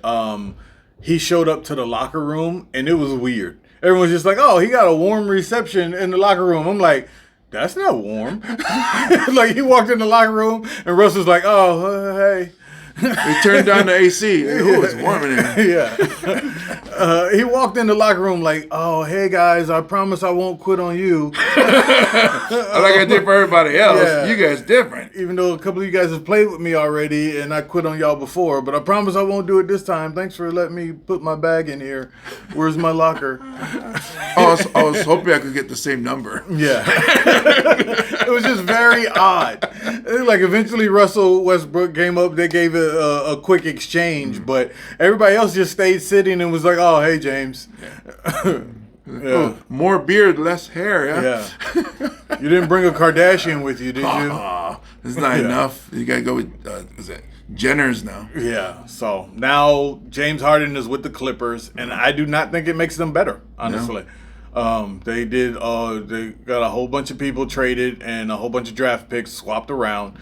Speaker 1: he showed up to the locker room and it was weird. Everyone's just like, oh, he got a warm reception in the locker room. I'm like, that's not warm. Like he walked in the locker room and Russ was like, oh, hey.
Speaker 2: He turned down the AC. Ooh, it's warm in here.
Speaker 1: Yeah. He walked in the locker room like, "Oh, hey guys, I promise I won't quit on you."
Speaker 2: Like I did for everybody else.
Speaker 1: Yeah.
Speaker 2: You guys different.
Speaker 1: Even though a couple of you guys have played with me already, and I quit on y'all before, but I promise I won't do it this time. Thanks for letting me put my bag in here. Where's my locker?
Speaker 2: I was hoping I could get the same number.
Speaker 1: Yeah. It was just very odd. Like eventually Russell Westbrook came up, they gave a quick exchange, but everybody else just stayed sitting and was like, "Oh, hey, James." Yeah.
Speaker 2: Oh, more beard, less hair. Yeah.
Speaker 1: You didn't bring a Kardashian with you, did you?
Speaker 2: It's not enough. You gotta go with is it Jenner's now?
Speaker 1: Yeah. So now James Harden is with the Clippers, and I do not think it makes them better, honestly. No. They got a whole bunch of people traded and a whole bunch of draft picks swapped around.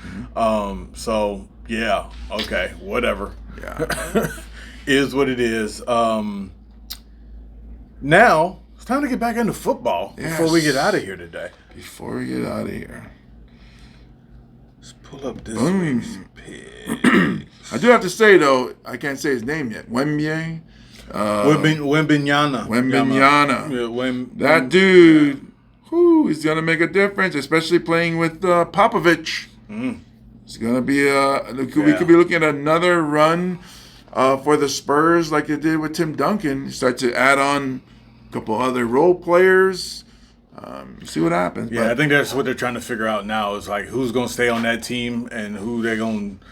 Speaker 1: So yeah, okay, whatever.
Speaker 2: Yeah.
Speaker 1: Is what it is. Now it's time to get back into football before we get out of here today.
Speaker 2: Before we get out of here,
Speaker 1: let's pull up this week's pick.
Speaker 2: I do have to say though, I can't say his name yet. Wembyana.
Speaker 1: Wembyana.
Speaker 2: That dude, he's gonna make a difference, especially playing with Popovich. It's gonna be we could be looking at another run for the Spurs like they did with Tim Duncan. You start to add on a couple other role players. See what happens.
Speaker 1: Yeah, I think that's what they're trying to figure out now is like who's going to stay on that team and who they're going to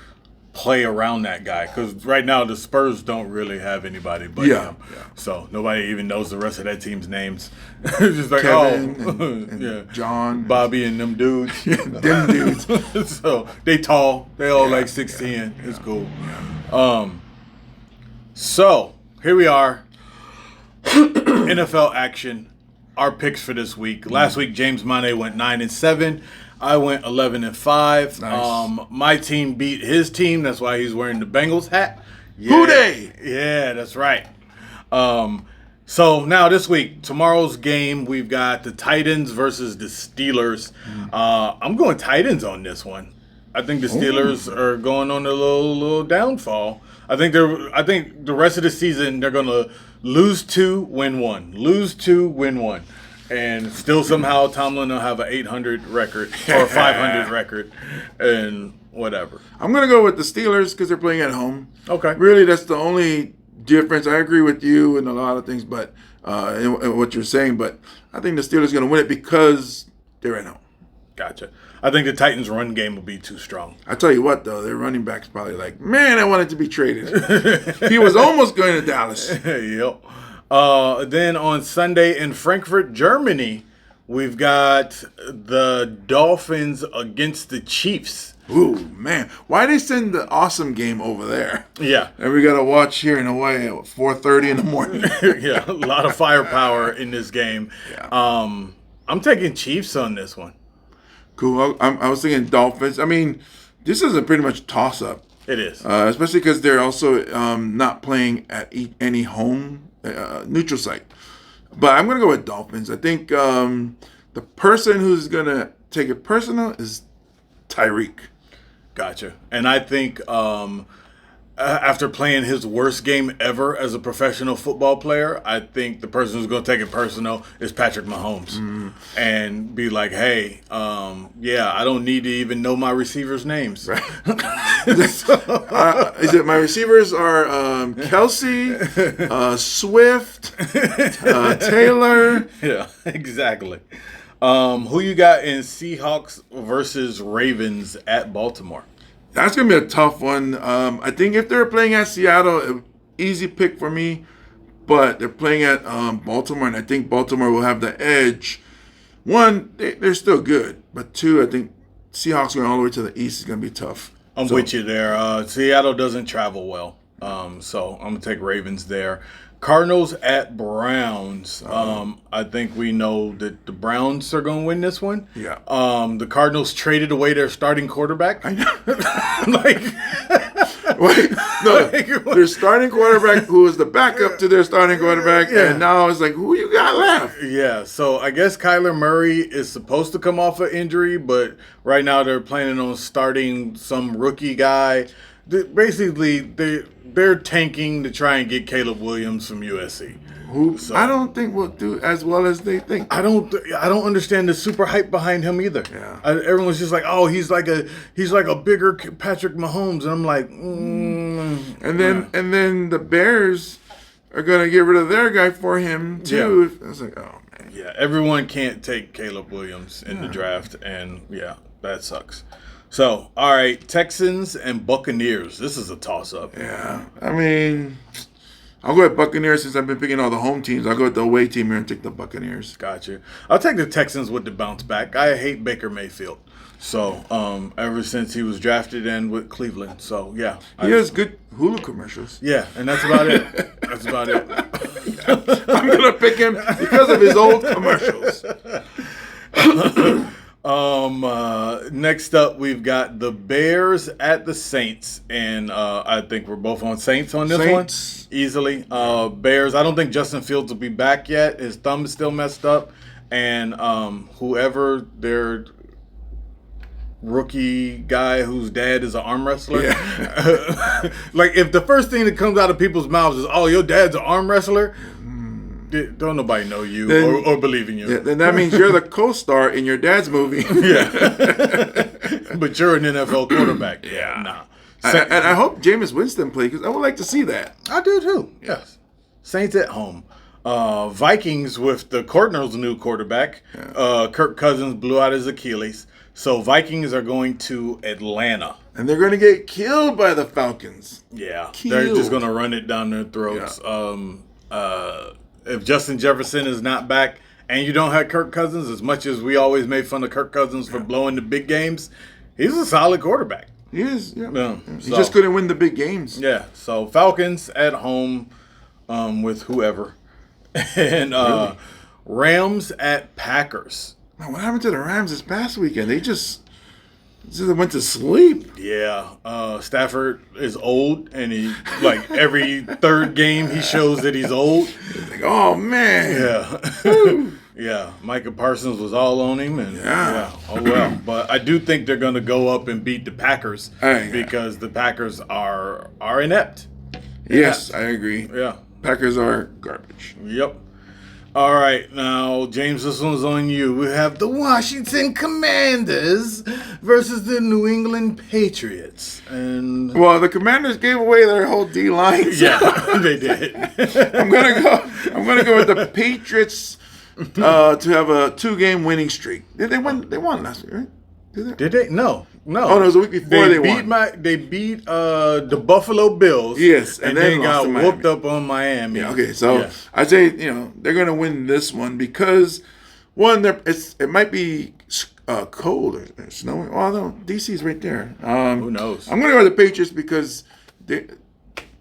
Speaker 1: play around that guy. Because right now the Spurs don't really have anybody but him. Yeah. So nobody even knows the rest of that team's names. It's just like,
Speaker 2: Kevin and John.
Speaker 1: Bobby and them dudes.
Speaker 2: Them dudes.
Speaker 1: So they tall. They all like 6'10". Yeah. It's cool. So here we are. NFL action. Our picks for this week. Last week, James Mane went 9-7. I went 11-5.
Speaker 2: Nice.
Speaker 1: My team beat his team. That's why he's wearing the Bengals hat. Yeah.
Speaker 2: Hooday!
Speaker 1: Yeah, that's right. So now this week, tomorrow's game, we've got the Titans versus the Steelers. I'm going Titans on this one. I think the Steelers are going on a little downfall. I think the rest of the season they're gonna lose 2, win 1, lose 2, win 1, and still somehow Tomlin will have an 800 record or 500 record, and whatever.
Speaker 2: I'm gonna go with the Steelers because they're playing at home.
Speaker 1: Okay.
Speaker 2: Really, that's the only difference. I agree with you in a lot of things, but in what you're saying. But I think the Steelers are gonna win it because they're at home.
Speaker 1: Gotcha. I think the Titans' run game will be too strong.
Speaker 2: I tell you what, though, their running back's probably like, man, I wanted to be traded. He was almost going to Dallas.
Speaker 1: Yep. Then on Sunday in Frankfurt, Germany, we've got the Dolphins against the Chiefs.
Speaker 2: Ooh, man. Why they send the awesome game over there?
Speaker 1: Yeah.
Speaker 2: And we got to watch here in Hawaii at 4:30 in the morning.
Speaker 1: Yeah, a lot of firepower in this game.
Speaker 2: Yeah.
Speaker 1: I'm taking Chiefs on this one.
Speaker 2: Cool. I was thinking Dolphins. I mean, this is a pretty much toss-up.
Speaker 1: It is.
Speaker 2: Especially because they're also not playing at any home neutral site. But I'm going to go with Dolphins. I think the person who's going to take it personal is Tyreek.
Speaker 1: Gotcha. And I think after playing his worst game ever as a professional football player, I think the person who's going to take it personal is Patrick Mahomes and be like, hey, I don't need to even know my receivers' names.
Speaker 2: Right. Is it my receivers are Kelsey, Swift, Taylor?
Speaker 1: Yeah, exactly. Who you got in Seahawks versus Ravens at Baltimore?
Speaker 2: That's going to be a tough one. I think if they're playing at Seattle, easy pick for me. But they're playing at Baltimore, and I think Baltimore will have the edge. One, they're still good. But two, I think Seahawks going all the way to the east is going to be tough.
Speaker 1: I'm with you there. Seattle doesn't travel well. So I'm going to take Ravens there. Cardinals at Browns. I think we know that the Browns are going to win this one.
Speaker 2: Yeah.
Speaker 1: The Cardinals traded away their starting quarterback.
Speaker 2: I know. Wait, no, their starting quarterback, who was the backup to their starting quarterback, and now it's like, who you got left?
Speaker 1: Yeah, so I guess Kyler Murray is supposed to come off an injury, but right now they're planning on starting some rookie guy. basically they're tanking to try and get Caleb Williams from USC.
Speaker 2: Who I don't think will do as well as they think.
Speaker 1: I don't understand the super hype behind him either.
Speaker 2: Yeah.
Speaker 1: Everyone's just like, oh, he's like a bigger Patrick Mahomes, and I'm like,
Speaker 2: and then the Bears are gonna get rid of their guy for him too. Yeah. I was like, oh man.
Speaker 1: Yeah, everyone can't take Caleb Williams in the draft, and that sucks. So, all right, Texans and Buccaneers. This is a toss-up.
Speaker 2: Yeah, I mean, I'll go with Buccaneers since I've been picking all the home teams. I'll go with the away team here and take the Buccaneers.
Speaker 1: Gotcha. I'll take the Texans with the bounce back. I hate Baker Mayfield. So, ever since he was drafted in with Cleveland. So, yeah.
Speaker 2: He has good Hulu commercials.
Speaker 1: Yeah, and that's about it. That's about it.
Speaker 2: I'm going to pick him because of his old commercials.
Speaker 1: Next up, we've got the Bears at the Saints, and I think we're both on Saints on this one easily. Bears. I don't think Justin Fields will be back yet. His thumb is still messed up, and whoever their rookie guy whose dad is an arm wrestler. Yeah. Like if the first thing that comes out of people's mouths is, "Oh, your dad's an arm wrestler." Don't nobody know you then, or believe in you.
Speaker 2: Yeah, then that means you're the co-star in your dad's movie.
Speaker 1: Yeah. But you're an NFL quarterback. Yeah. Nah.
Speaker 2: And I hope Jameis Winston plays because I would like to see that.
Speaker 1: I do too. Yes. Saints at home. Vikings with the Cardinals' new quarterback. Yeah. Kirk Cousins blew out his Achilles. So Vikings are going to Atlanta.
Speaker 2: And they're going to get killed by the Falcons.
Speaker 1: Yeah. They're just going to run it down their throats. Yeah. If Justin Jefferson is not back and you don't have Kirk Cousins, as much as we always made fun of Kirk Cousins for blowing the big games, he's a solid quarterback.
Speaker 2: He is, yeah. He just couldn't win the big games.
Speaker 1: Yeah. So Falcons at home with whoever. And really? Rams at Packers.
Speaker 2: Man, what happened to the Rams this past weekend? They just went to sleep.
Speaker 1: Yeah. Stafford is old, and he, like, every third game he shows that he's old.
Speaker 2: He's like, oh, man.
Speaker 1: Yeah. Yeah. Micah Parsons was all on him. And oh, well. But I do think they're going to go up and beat the Packers because the Packers are inept.
Speaker 2: Yes, I agree.
Speaker 1: Yeah.
Speaker 2: Packers are garbage.
Speaker 1: Yep. All right, now, James, this one's on you. We have the Washington Commanders versus the New England Patriots. And
Speaker 2: well, the Commanders gave away their whole D-line.
Speaker 1: So. Yeah, they did.
Speaker 2: I'm gonna go with the Patriots to have a 2-game winning streak. Did they win? They won last week, right?
Speaker 1: Did they? No.
Speaker 2: Oh, no, it was a week before they won.
Speaker 1: They beat the Buffalo Bills.
Speaker 2: Yes,
Speaker 1: and then got whooped up on Miami.
Speaker 2: Yeah, okay, so I'd say they're going to win this one because one, it might be cold or snowing. Oh no, DC's right there.
Speaker 1: Who knows?
Speaker 2: I'm going to go with the Patriots because the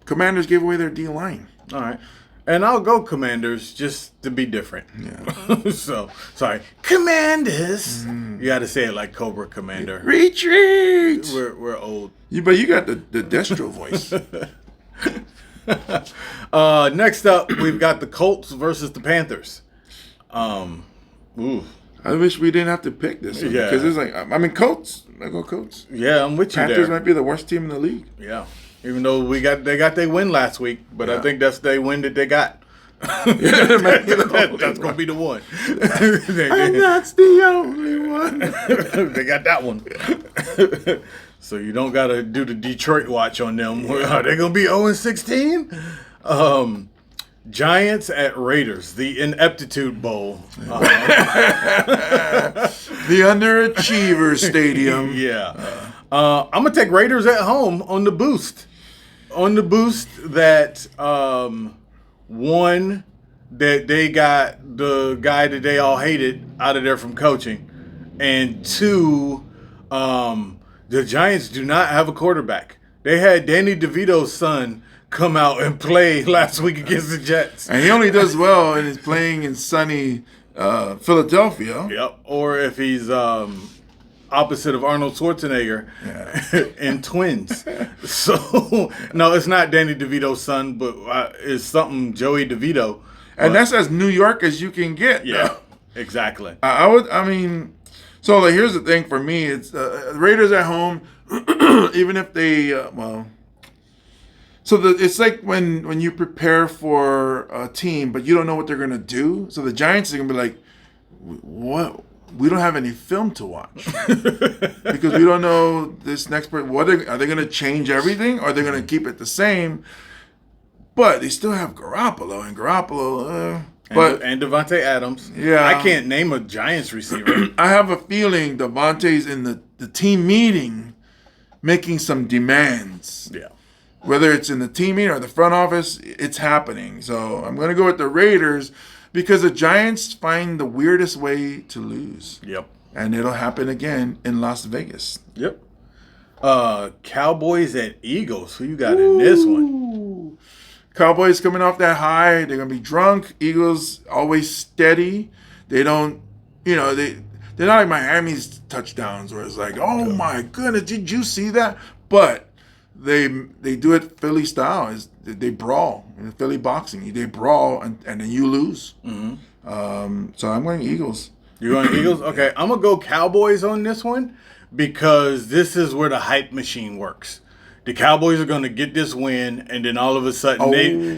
Speaker 2: Commanders gave away their D line.
Speaker 1: All right. And I'll go Commanders just to be different. Yeah. So, sorry. Commanders. You got to say it like Cobra Commander.
Speaker 2: Retreat.
Speaker 1: We're old.
Speaker 2: But you got the Destro voice.
Speaker 1: Next up, we've got the Colts versus the Panthers. Ooh.
Speaker 2: I wish we didn't have to pick this one. Because it's like, I mean, Colts. I go Colts.
Speaker 1: Yeah, I'm with you there.
Speaker 2: Panthers might be the worst team in the league.
Speaker 1: Yeah. Even though they got their win last week, but I think that's their win that they got. That's gonna be the one.
Speaker 2: And that's the only one.
Speaker 1: They got that one. So you don't gotta do the Detroit watch on them. Are they gonna be 0-16? Giants at Raiders, the Ineptitude Bowl.
Speaker 2: The Underachiever Stadium.
Speaker 1: Yeah. I'm gonna take Raiders at home on the boost. On the boost that one, that they got the guy that they all hated out of there from coaching, and two, the Giants do not have a quarterback. They had Danny DeVito's son come out and play last week against the Jets,
Speaker 2: and he only does well and is playing in sunny Philadelphia.
Speaker 1: Yep. Or if he's opposite of Arnold Schwarzenegger in Twins. So, no, it's not Danny DeVito's son, but it's something Joey DeVito.
Speaker 2: And that's as New York as you can get.
Speaker 1: Yeah, exactly.
Speaker 2: So here's the thing for me. It's Raiders at home, even if they, So it's like when you prepare for a team, but you don't know what they're gonna do. So the Giants are gonna be like, "What? We don't have any film to watch because we don't know this next person. What are they gonna change everything, or are they gonna keep it the same?" But they still have Garoppolo, and Garoppolo.
Speaker 1: And Devontae Adams.
Speaker 2: Yeah,
Speaker 1: I can't name a Giants receiver.
Speaker 2: I have a feeling Devontae's in the team meeting, making some demands.
Speaker 1: Yeah.
Speaker 2: Whether it's in the team meeting or the front office, it's happening. So I'm going to go with the Raiders because the Giants find the weirdest way to lose.
Speaker 1: Yep.
Speaker 2: And it'll happen again in Las Vegas.
Speaker 1: Yep. Cowboys at Eagles. Who you got in this one?
Speaker 2: Cowboys coming off that high. They're going to be drunk. Eagles always steady. They don't, they're not like Miami's touchdowns where it's like, oh my goodness, did you see that? But they do it Philly style. They brawl in Philly boxing. They brawl and then you lose. Mm-hmm. So I'm going Eagles.
Speaker 1: You're going Eagles? Okay, I'm gonna go Cowboys on this one because this is where the hype machine works. The Cowboys are going to get this win, and then all of a sudden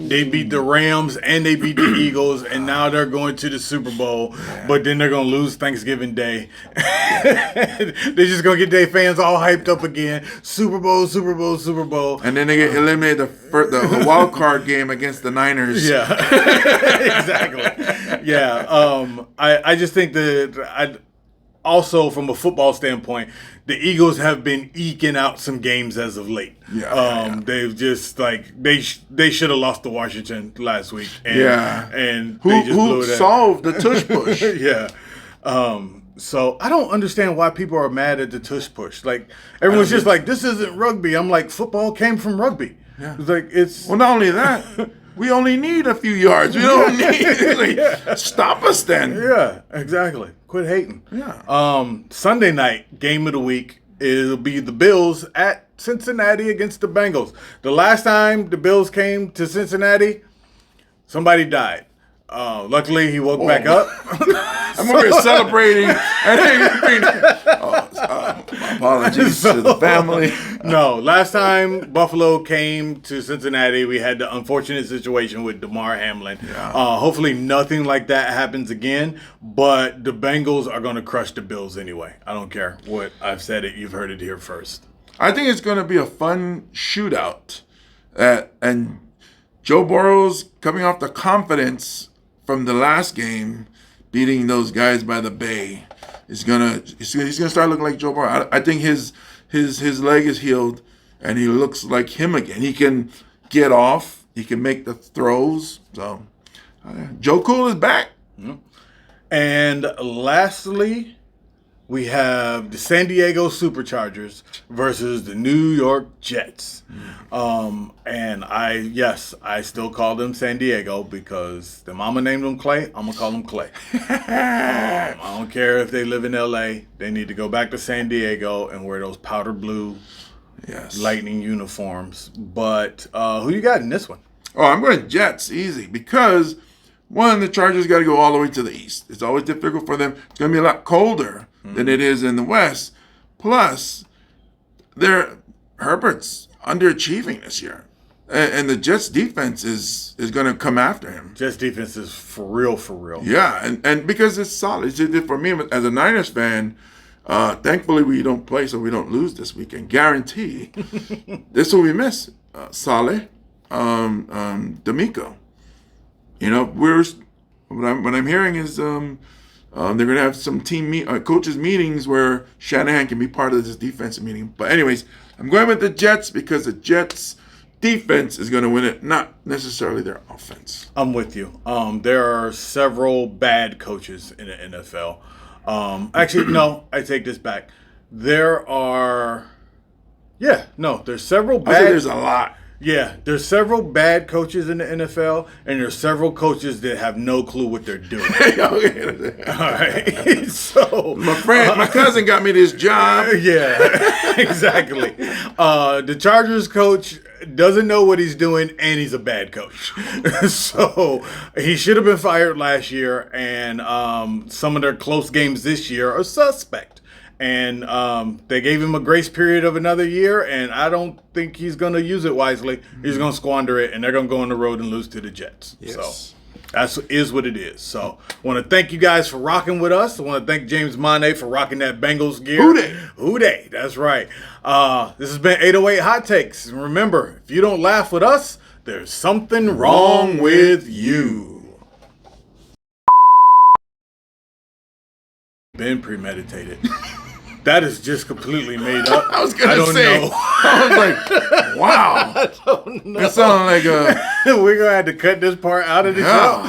Speaker 1: they beat the Rams and they beat the Eagles, and now they're going to the Super Bowl. But then they're going to lose Thanksgiving Day. They're just going to get their fans all hyped up again. Super Bowl, Super Bowl, Super Bowl.
Speaker 2: And then they get eliminated the wild card game against the Niners.
Speaker 1: Yeah, exactly. Yeah, I just think that also, from a football standpoint, the Eagles have been eking out some games as of late. They've just they should have lost to Washington last week. And they just blew it
Speaker 2: solved the tush push.
Speaker 1: Yeah. So I don't understand why people are mad at the tush push. Like everyone's just like, this isn't rugby. I'm like, football came from rugby. Yeah. It's
Speaker 2: well, not only that. We only need a few yards. We don't need stop us then.
Speaker 1: Yeah, exactly. Quit hating.
Speaker 2: Yeah.
Speaker 1: Sunday night game of the week, it'll be the Bills at Cincinnati against the Bengals. The last time the Bills came to Cincinnati, somebody died. Luckily, he woke back up.
Speaker 2: I'm over here celebrating. Apologies to the family.
Speaker 1: No, last time Buffalo came to Cincinnati, we had the unfortunate situation with Damar Hamlin.
Speaker 2: Yeah.
Speaker 1: Hopefully nothing like that happens again, but the Bengals are going to crush the Bills anyway. I don't care what I've said it. You've heard it here first.
Speaker 2: I think it's going to be a fun shootout. And Joe Burrow's coming off the confidence from the last game, beating those guys by the Bay. He's gonna start looking like Joe Burrow. I think his leg is healed, and he looks like him again. He can get off. He can make the throws. So Joe Cool is back.
Speaker 1: Mm-hmm. And lastly, we have the San Diego Superchargers versus the New York Jets. And I still call them San Diego because the mama named them Clay. I'm going to call them Clay. I don't care if they live in L.A. They need to go back to San Diego and wear those powder blue Lightning uniforms. But who you got in this one?
Speaker 2: Oh, I'm going Jets, easy, because, one, the Chargers got to go all the way to the east. It's always difficult for them. It's going to be a lot colder than it is in the West. Plus, Herbert's underachieving this year. And the Jets defense is going to come after him.
Speaker 1: Jets defense is for real.
Speaker 2: Yeah, and because it's solid. For me, as a Niners fan, thankfully we don't play so we don't lose this weekend. Guarantee. This will we miss. Saleh, D'Amico. What I'm hearing is they're going to have some coaches meetings where Shanahan can be part of this defensive meeting. But anyways, I'm going with the Jets because the Jets defense is going to win it, not necessarily their offense.
Speaker 1: I'm with you. There are several bad coaches in the NFL. Actually, no, I take this back. There's several bad.
Speaker 2: There's a lot.
Speaker 1: Yeah, there's several bad coaches in the NFL, and there's several coaches that have no clue what they're doing. All right, so
Speaker 2: my cousin got me this job.
Speaker 1: Yeah, exactly. The Chargers coach doesn't know what he's doing, and he's a bad coach. So he should have been fired last year, and some of their close games this year are suspect. And they gave him a grace period of another year, and I don't think he's going to use it wisely. He's going to squander it, and they're going to go on the road and lose to the Jets.
Speaker 2: Yes.
Speaker 1: So that's is what it is. So I want to thank you guys for rocking with us. I want to thank James Mane for rocking that Bengals gear. Who dey? That's right. This has been 808 Hot Takes. And remember, if you don't laugh with us, there's something wrong with you. Been premeditated. That is just completely made up.
Speaker 2: I was gonna say.
Speaker 1: Know.
Speaker 2: I was like, wow.
Speaker 1: I don't know.
Speaker 2: That sounded like a.
Speaker 1: We're gonna have to cut this part out of the show.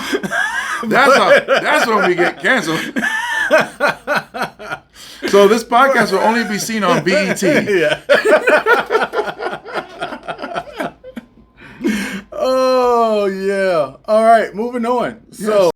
Speaker 2: That's when we get canceled. So this podcast will only be seen on BET.
Speaker 1: Yeah. Oh yeah. All right, moving on. Yes. So.